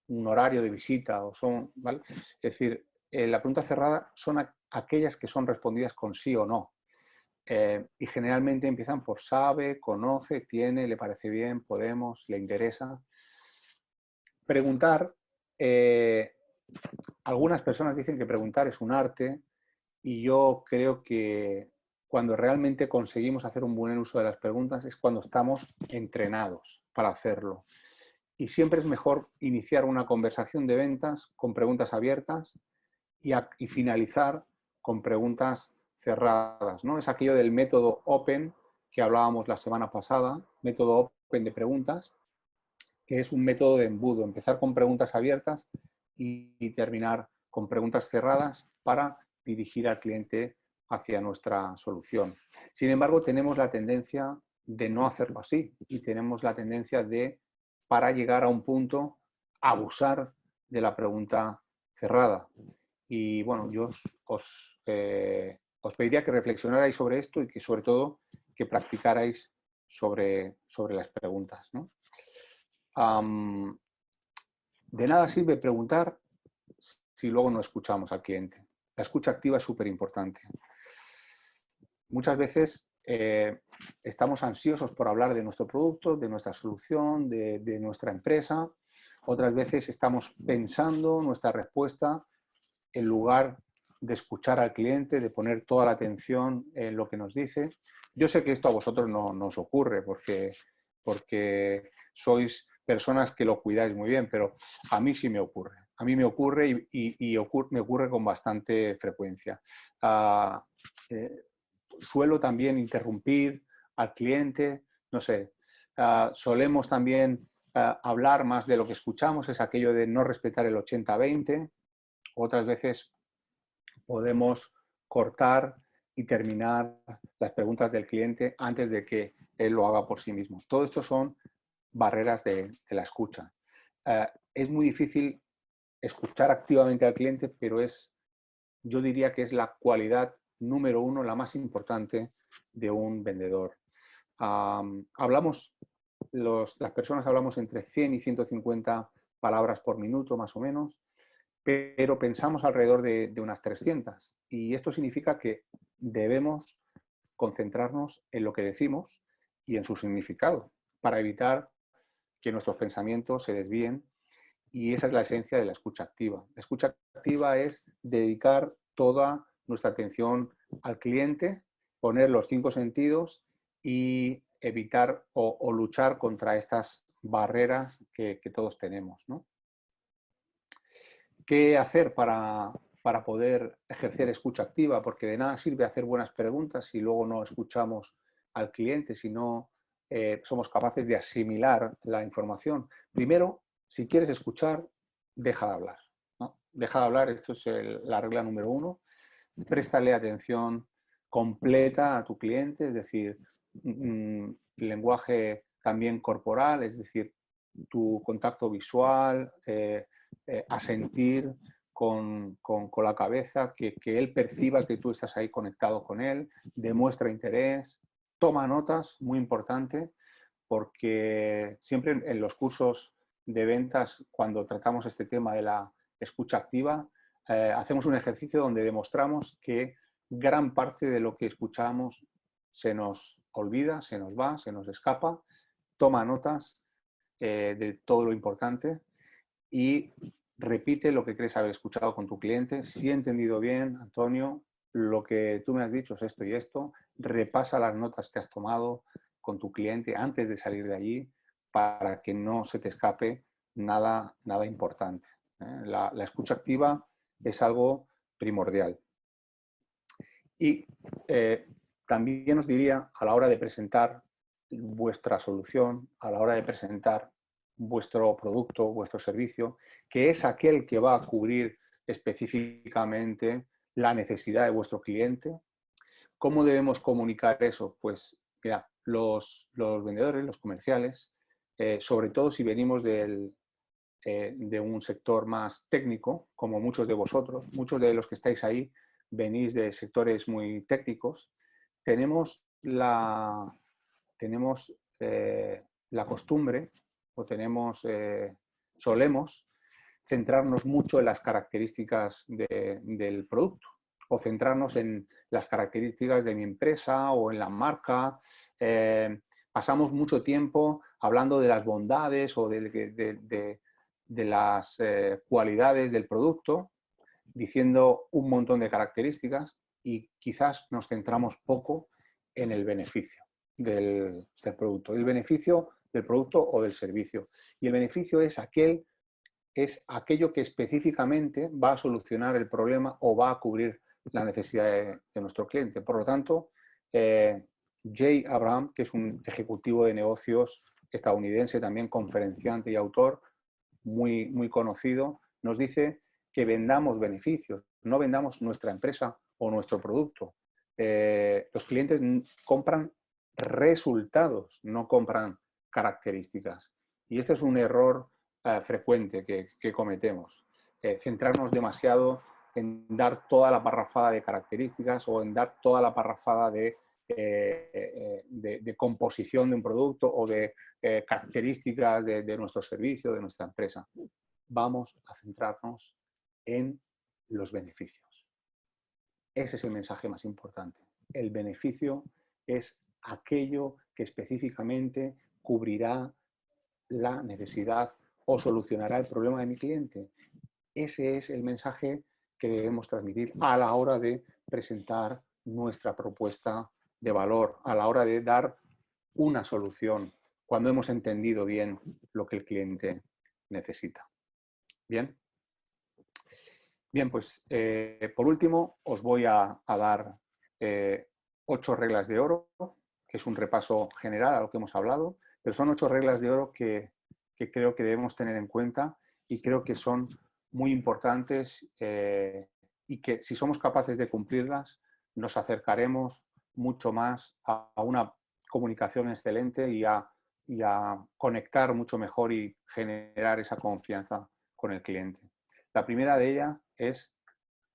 un horario de visita, o son, ¿vale? Es decir, la pregunta cerrada son aquellas que son respondidas con sí o no. Y generalmente empiezan por sabe, conoce, tiene, le parece bien, podemos, le interesa. Preguntar, algunas personas dicen que preguntar es un arte y yo creo que cuando realmente conseguimos hacer un buen uso de las preguntas es cuando estamos entrenados para hacerlo. Y siempre es mejor iniciar una conversación de ventas con preguntas abiertas y finalizar con preguntas cerradas, ¿no? Es aquello del método Open que hablábamos la semana pasada, método Open de preguntas, que es un método de embudo, empezar con preguntas abiertas y terminar con preguntas cerradas para dirigir al cliente hacia nuestra solución. Sin embargo, tenemos la tendencia de no hacerlo así y tenemos la tendencia de, para llegar a un punto, abusar de la pregunta cerrada. Y bueno, yo os pediría que reflexionarais sobre esto y que sobre todo que practicarais sobre las preguntas, ¿no? De nada sirve preguntar si luego no escuchamos al cliente. La escucha activa es súper importante. Muchas veces estamos ansiosos por hablar de nuestro producto, de nuestra solución, de nuestra empresa. Otras veces estamos pensando nuestra respuesta en lugar de escuchar al cliente, de poner toda la atención en lo que nos dice. Yo sé que esto a vosotros no os ocurre porque sois personas que lo cuidáis muy bien, pero a mí sí me ocurre. A mí me ocurre me ocurre con bastante frecuencia. Suelo también interrumpir al cliente, no sé, solemos también hablar más de lo que escuchamos, es aquello de no respetar el 80-20. Otras veces podemos cortar y terminar las preguntas del cliente antes de que él lo haga por sí mismo. Todo esto son barreras de la escucha. Es muy difícil escuchar activamente al cliente, pero yo diría que es la cualidad número uno, la más importante de un vendedor. Las personas hablamos entre 100 y 150 palabras por minuto, más o menos, pero pensamos alrededor de unas 300. Y esto significa que debemos concentrarnos en lo que decimos y en su significado, para evitar que nuestros pensamientos se desvíen. Y esa es la esencia de la escucha activa. La escucha activa es dedicar toda nuestra atención al cliente, poner los 5 sentidos y evitar o luchar contra estas barreras que todos tenemos, ¿no? ¿Qué hacer para poder ejercer escucha activa? Porque de nada sirve hacer buenas preguntas si luego no escuchamos al cliente, si no somos capaces de asimilar la información. Primero, si quieres escuchar, deja de hablar, ¿no? Deja de hablar, esto es la regla número 1. Préstale atención completa a tu cliente, es decir, lenguaje también corporal, es decir, tu contacto visual, asentir con la cabeza, que él perciba que tú estás ahí conectado con él, demuestra interés, toma notas, muy importante, porque siempre en los cursos de ventas, cuando tratamos este tema de la escucha activa, hacemos un ejercicio donde demostramos que gran parte de lo que escuchamos se nos olvida, se nos va, se nos escapa, toma notas de todo lo importante y repite lo que crees haber escuchado con tu cliente. Si he entendido bien, Antonio, lo que tú me has dicho es esto y esto. Repasa las notas que has tomado con tu cliente antes de salir de allí para que no se te escape nada importante. La escucha activa es algo primordial. Y también os diría, a la hora de presentar vuestra solución, a la hora de presentar vuestro producto, vuestro servicio, que es aquel que va a cubrir específicamente la necesidad de vuestro cliente. ¿Cómo debemos comunicar eso? Pues mira, los vendedores, los comerciales, sobre todo si venimos de un sector más técnico, como muchos de vosotros, muchos de los que estáis ahí venís de sectores muy técnicos, tenemos la costumbre o solemos centrarnos mucho en las características del producto o centrarnos en las características de mi empresa o en la marca. Pasamos mucho tiempo hablando de las bondades o de las cualidades del producto, diciendo un montón de características y quizás nos centramos poco en el beneficio del producto. El beneficio del producto o del servicio. Y el beneficio es aquello que específicamente va a solucionar el problema o va a cubrir la necesidad de nuestro cliente. Por lo tanto, Jay Abraham, que es un ejecutivo de negocios estadounidense, también conferenciante y autor, muy conocido, nos dice que vendamos beneficios, no vendamos nuestra empresa o nuestro producto. Los clientes compran resultados, no compran características. Y este es un error frecuente que cometemos. Centrarnos demasiado en dar toda la parrafada de características o en dar toda la parrafada de composición de un producto o de características de nuestro servicio, de nuestra empresa. Vamos a centrarnos en los beneficios. Ese es el mensaje más importante. El beneficio es aquello que específicamente cubrirá la necesidad o solucionará el problema de mi cliente. Ese es el mensaje que debemos transmitir a la hora de presentar nuestra propuesta de valor, a la hora de dar una solución, cuando hemos entendido bien lo que el cliente necesita. Bien. Bien, pues por último os voy a dar 8 reglas de oro, que es un repaso general a lo que hemos hablado, pero son 8 reglas de oro que creo que debemos tener en cuenta y creo que son muy importantes y que si somos capaces de cumplirlas nos acercaremos mucho más a una comunicación excelente y a conectar mucho mejor y generar esa confianza con el cliente. La primera de ellas es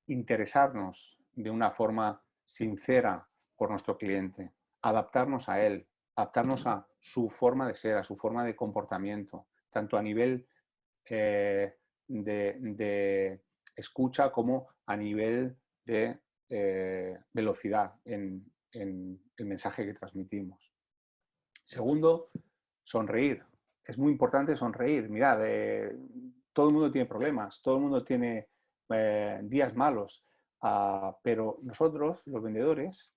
interesarnos de una forma sincera por nuestro cliente, adaptarnos a él, adaptarnos a su forma de ser, a su forma de comportamiento, tanto a nivel de escucha como a nivel de velocidad en el mensaje que transmitimos. Segundo, sonreír. Es muy importante sonreír. Mirad, todo el mundo tiene problemas, todo el mundo tiene días malos, pero nosotros, los vendedores,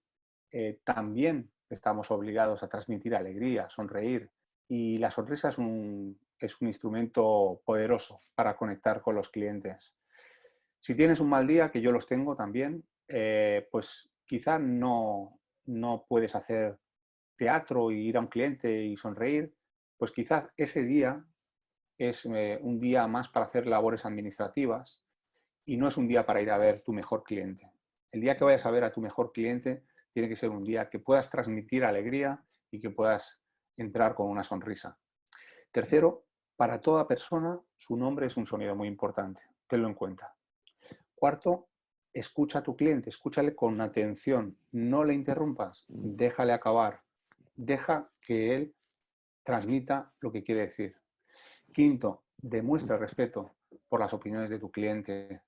también estamos obligados a transmitir alegría, sonreír, y la sonrisa es un instrumento poderoso para conectar con los clientes. Si tienes un mal día, que yo los tengo también, pues quizá no puedes hacer teatro y ir a un cliente y sonreír, pues quizás ese día es un día más para hacer labores administrativas y no es un día para ir a ver tu mejor cliente. El día que vayas a ver a tu mejor cliente tiene que ser un día que puedas transmitir alegría y que puedas entrar con una sonrisa. Tercero, para toda persona su nombre es un sonido muy importante, tenlo en cuenta. Cuarto, escucha a tu cliente, escúchale con atención, no le interrumpas, déjale acabar, deja que él transmita lo que quiere decir. Quinto, demuestra respeto por las opiniones de tu cliente.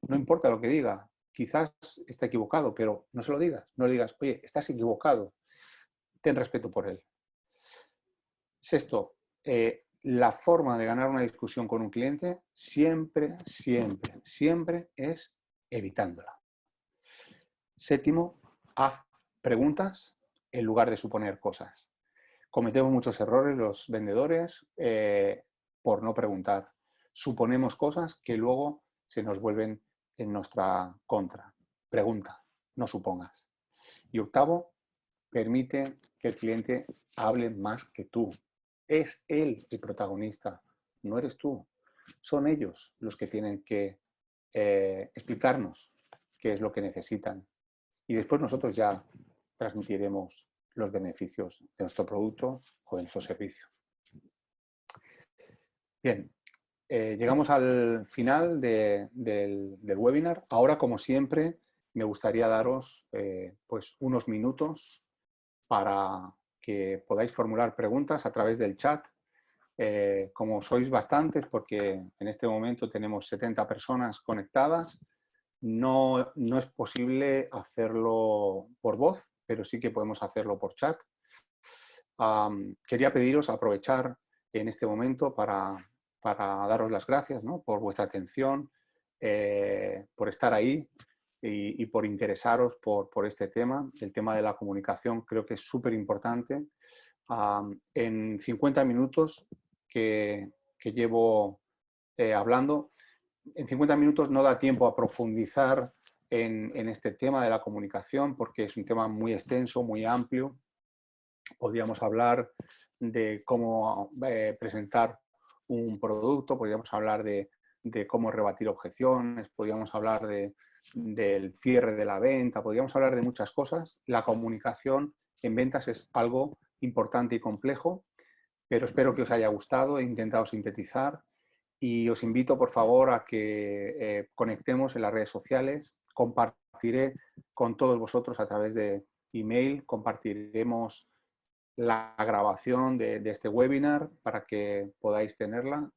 No importa lo que diga, quizás esté equivocado, pero no se lo digas. No le digas, oye, estás equivocado. Ten respeto por él. Sexto, la forma de ganar una discusión con un cliente siempre es evitándola. Séptimo, haz preguntas en lugar de suponer cosas. Cometemos muchos errores los vendedores por no preguntar. Suponemos cosas que luego se nos vuelven en nuestra contra. Pregunta, no supongas. Y octavo, permite que el cliente hable más que tú. Es él el protagonista, no eres tú. Son ellos los que tienen que explicarnos qué es lo que necesitan. Y después nosotros ya transmitiremos los beneficios de nuestro producto o de nuestro servicio. Bien, llegamos al final del webinar. Ahora, como siempre, me gustaría daros pues unos minutos para que podáis formular preguntas a través del chat. Como sois bastantes, porque en este momento tenemos 70 personas conectadas, no es posible hacerlo por voz, pero sí que podemos hacerlo por chat. Quería pediros aprovechar en este momento para daros las gracias, ¿no?, por vuestra atención, por estar ahí y por interesaros por este tema. El tema de la comunicación creo que es súper importante. En 50 minutos que llevo hablando, en 50 minutos no da tiempo a profundizar en este tema de la comunicación porque es un tema muy extenso, muy amplio. Podríamos hablar de cómo presentar un producto, podríamos hablar de cómo rebatir objeciones, podríamos hablar del cierre de la venta, podríamos hablar de muchas cosas. La comunicación en ventas es algo importante y complejo, pero espero que os haya gustado. He intentado sintetizar y os invito, por favor, a que conectemos en las redes sociales. Compartiré con todos vosotros a través de email, compartiremos la grabación de este webinar para que podáis tenerla.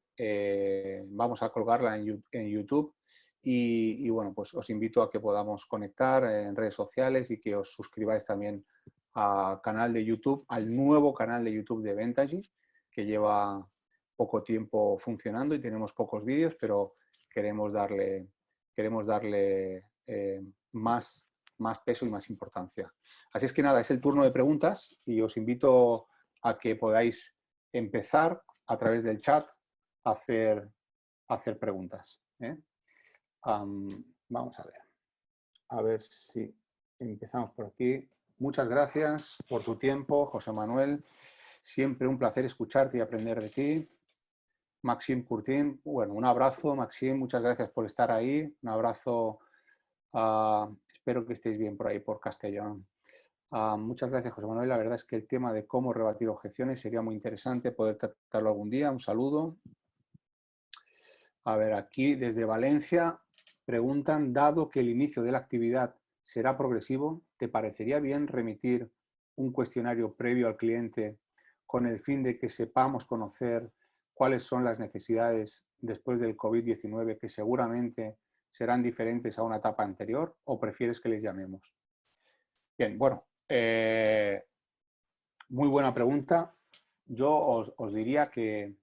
Vamos a colgarla en YouTube y bueno, pues os invito a que podamos conectar en redes sociales y que os suscribáis también canal de YouTube, al nuevo canal de YouTube de Ventagy, que lleva poco tiempo funcionando y tenemos pocos vídeos, pero queremos darle más peso y más importancia. Así es que nada, es el turno de preguntas y os invito a que podáis empezar a través del chat a hacer preguntas. Vamos a ver si empezamos por aquí. Muchas gracias por tu tiempo, José Manuel. Siempre un placer escucharte y aprender de ti. Maxim Curtin, bueno, un abrazo, Maxim, muchas gracias por estar ahí. Un abrazo, espero que estéis bien por ahí, por Castellón. Muchas gracias, José Manuel. La verdad es que el tema de cómo rebatir objeciones sería muy interesante poder tratarlo algún día. Un saludo. A ver, aquí desde Valencia preguntan, dado que el inicio de la actividad será progresivo, ¿te parecería bien remitir un cuestionario previo al cliente con el fin de que sepamos conocer cuáles son las necesidades después del COVID-19 que seguramente serán diferentes a una etapa anterior, o prefieres que les llamemos? Bien, bueno, muy buena pregunta. Yo os diría que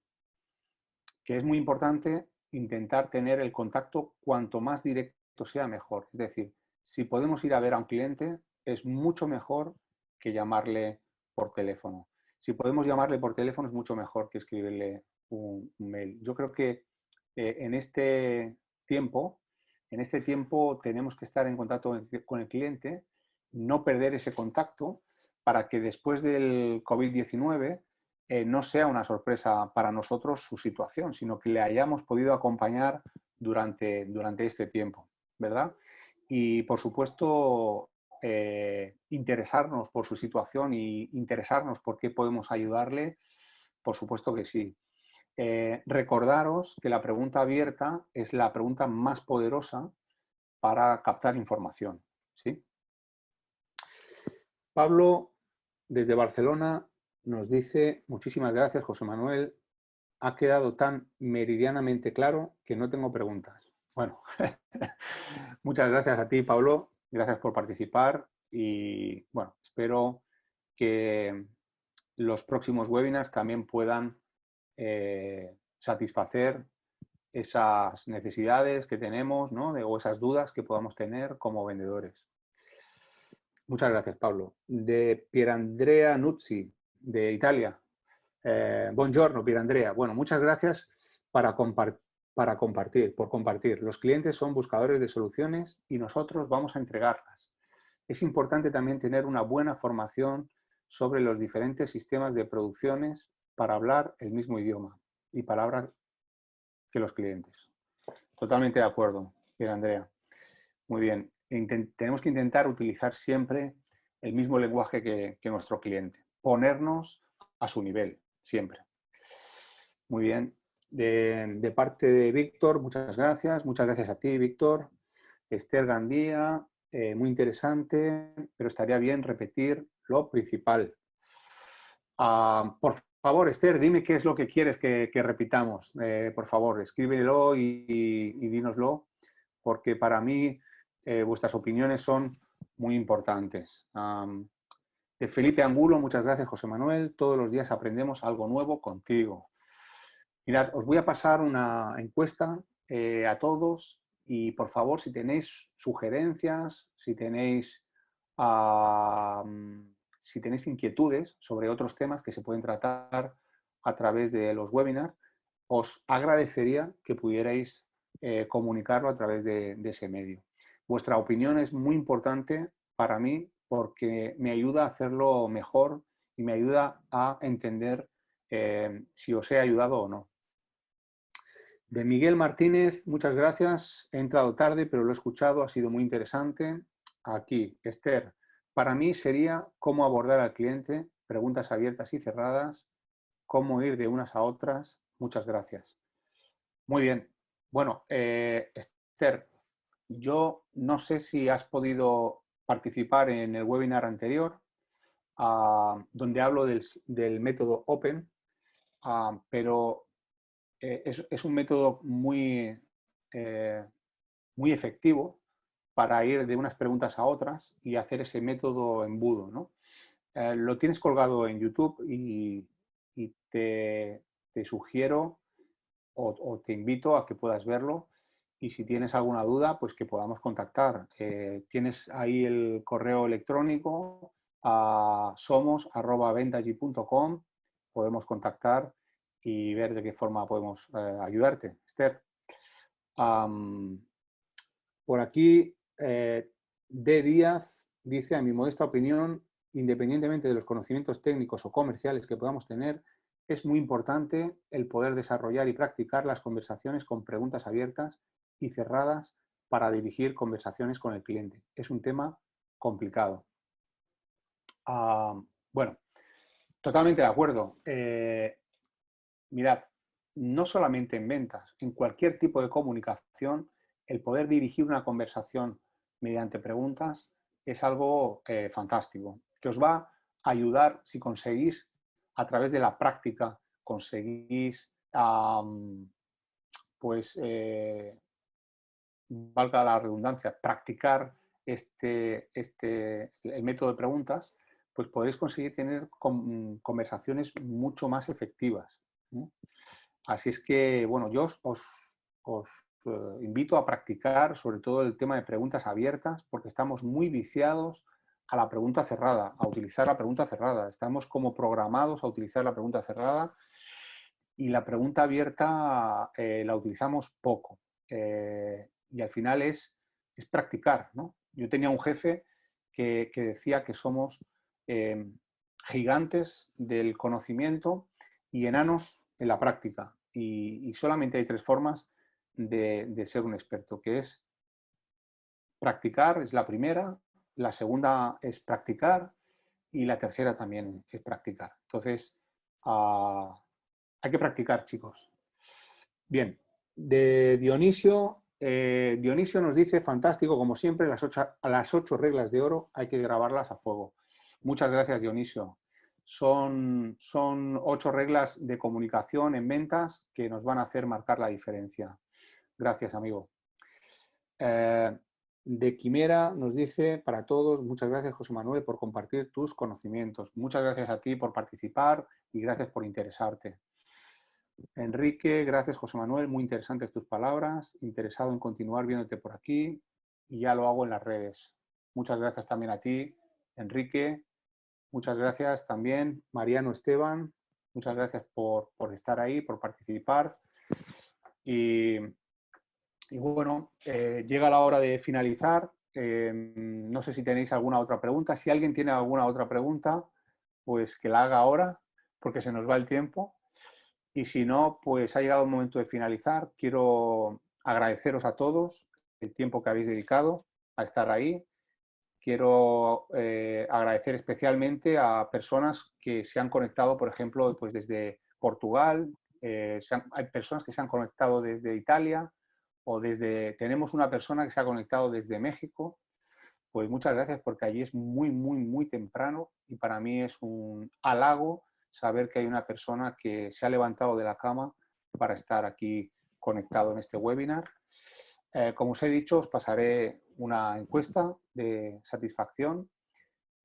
es muy importante intentar tener el contacto cuanto más directo sea mejor. Es decir, si podemos ir a ver a un cliente, es mucho mejor que llamarle por teléfono. Si podemos llamarle por teléfono, es mucho mejor que escribirle un mail. Yo creo que en este tiempo tenemos que estar en contacto con el cliente, no perder ese contacto para que después del COVID-19 no sea una sorpresa para nosotros su situación, sino que le hayamos podido acompañar durante este tiempo, ¿verdad? Y, por supuesto, interesarnos por su situación y interesarnos por qué podemos ayudarle, por supuesto que sí. Recordaros que la pregunta abierta es la pregunta más poderosa para captar información, ¿sí? Pablo, desde Barcelona, nos dice: muchísimas gracias, José Manuel. Ha quedado tan meridianamente claro que no tengo preguntas. Bueno, muchas gracias a ti, Pablo. Gracias por participar y, bueno, espero que los próximos webinars también puedan satisfacer esas necesidades que tenemos, ¿no? O esas dudas que podamos tener como vendedores. Muchas gracias, Pablo. De Pierandrea Nuzzi, de Italia. Buongiorno, Pierandrea. Bueno, muchas gracias por compartir. Los clientes son buscadores de soluciones y nosotros vamos a entregarlas. Es importante también tener una buena formación sobre los diferentes sistemas de producciones para hablar el mismo idioma y palabras que los clientes. Totalmente de acuerdo, Pierandrea. Muy bien. Tenemos que intentar utilizar siempre el mismo lenguaje que nuestro cliente. Ponernos a su nivel, siempre. Muy bien. De parte de Víctor, muchas gracias. Muchas gracias a ti, Víctor. Esther Gandía, muy interesante, pero estaría bien repetir lo principal. Por favor, Esther, dime qué es lo que quieres que repitamos. Por favor, escríbelo y dínoslo, porque para mí vuestras opiniones son muy importantes. De Felipe Angulo, muchas gracias, José Manuel. Todos los días aprendemos algo nuevo contigo. Mirad, os voy a pasar una encuesta a todos y, por favor, si tenéis sugerencias, si tenéis inquietudes sobre otros temas que se pueden tratar a través de los webinars, os agradecería que pudierais comunicarlo a través de ese medio. Vuestra opinión es muy importante para mí porque me ayuda a hacerlo mejor y me ayuda a entender si os he ayudado o no. De Miguel Martínez, muchas gracias. He entrado tarde, pero lo he escuchado, ha sido muy interesante. Aquí, Esther, para mí sería cómo abordar al cliente, preguntas abiertas y cerradas, cómo ir de unas a otras. Muchas gracias. Muy bien. Bueno, Esther, yo no sé si has podido participar en el webinar anterior, donde hablo del método Open, pero es un método muy efectivo para ir de unas preguntas a otras y hacer ese método embudo, ¿no? Lo tienes colgado en YouTube y te sugiero o te invito a que puedas verlo. Y si tienes alguna duda, pues que podamos contactar. Tienes ahí el correo electrónico a somos@vendagy.com. Podemos contactar y ver de qué forma podemos ayudarte, Esther. Por aquí, D. Díaz dice, a mi modesta opinión, independientemente de los conocimientos técnicos o comerciales que podamos tener, es muy importante el poder desarrollar y practicar las conversaciones con preguntas abiertas y cerradas para dirigir conversaciones con el cliente. Es un tema complicado. Bueno, totalmente de acuerdo. Mirad, no solamente en ventas, en cualquier tipo de comunicación, el poder dirigir una conversación mediante preguntas es algo fantástico, que os va a ayudar si conseguís, a través de la práctica, conseguís, pues, valga la redundancia, practicar el método de preguntas, pues podréis conseguir tener conversaciones mucho más efectivas, ¿no? Así es que, bueno, yo os invito a practicar sobre todo el tema de preguntas abiertas, porque estamos muy viciados a la pregunta cerrada, a utilizar la pregunta cerrada. Estamos como programados a utilizar la pregunta cerrada y la pregunta abierta la utilizamos poco. Y al final es practicar, ¿no? Yo tenía un jefe que decía que somos gigantes del conocimiento y enanos en la práctica. Y solamente hay 3 formas de ser un experto, que es practicar, es la primera, la segunda es practicar y la tercera también es practicar. Entonces, hay que practicar, chicos. Bien, de Dionisio, Dionisio nos dice, fantástico, como siempre, las 8 reglas de oro hay que grabarlas a fuego. Muchas gracias, Dionisio. Son 8 reglas de comunicación en ventas que nos van a hacer marcar la diferencia. Gracias, amigo. De Quimera nos dice, para todos, muchas gracias, José Manuel, por compartir tus conocimientos. Muchas gracias a ti por participar y gracias por interesarte. Enrique, gracias, José Manuel, muy interesantes tus palabras, interesado en continuar viéndote por aquí y ya lo hago en las redes. Muchas gracias también a ti, Enrique. Muchas gracias también, Mariano Esteban. Muchas gracias por estar ahí, por participar. Y bueno, llega la hora de finalizar. No sé si tenéis alguna otra pregunta. Si alguien tiene alguna otra pregunta, pues que la haga ahora, porque se nos va el tiempo. Y si no, pues ha llegado el momento de finalizar. Quiero agradeceros a todos el tiempo que habéis dedicado a estar ahí. Quiero agradecer especialmente a personas que se han conectado, por ejemplo, pues desde Portugal. Hay personas que se han conectado desde Italia o tenemos una persona que se ha conectado desde México. Pues muchas gracias, porque allí es muy, muy, muy temprano y para mí es un halago saber que hay una persona que se ha levantado de la cama para estar aquí conectado en este webinar. Como os he dicho, os pasaré una encuesta de satisfacción,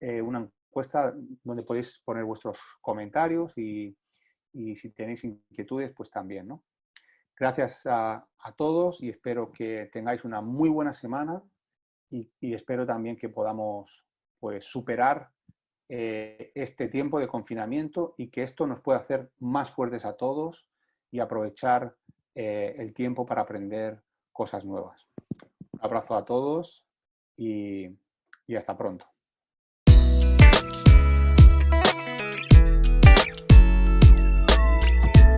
una encuesta donde podéis poner vuestros comentarios y si tenéis inquietudes, pues también, ¿no? Gracias a todos y espero que tengáis una muy buena semana y espero también que podamos, pues, superar este tiempo de confinamiento y que esto nos pueda hacer más fuertes a todos y aprovechar el tiempo para aprender cosas nuevas. Un abrazo a todos y hasta pronto.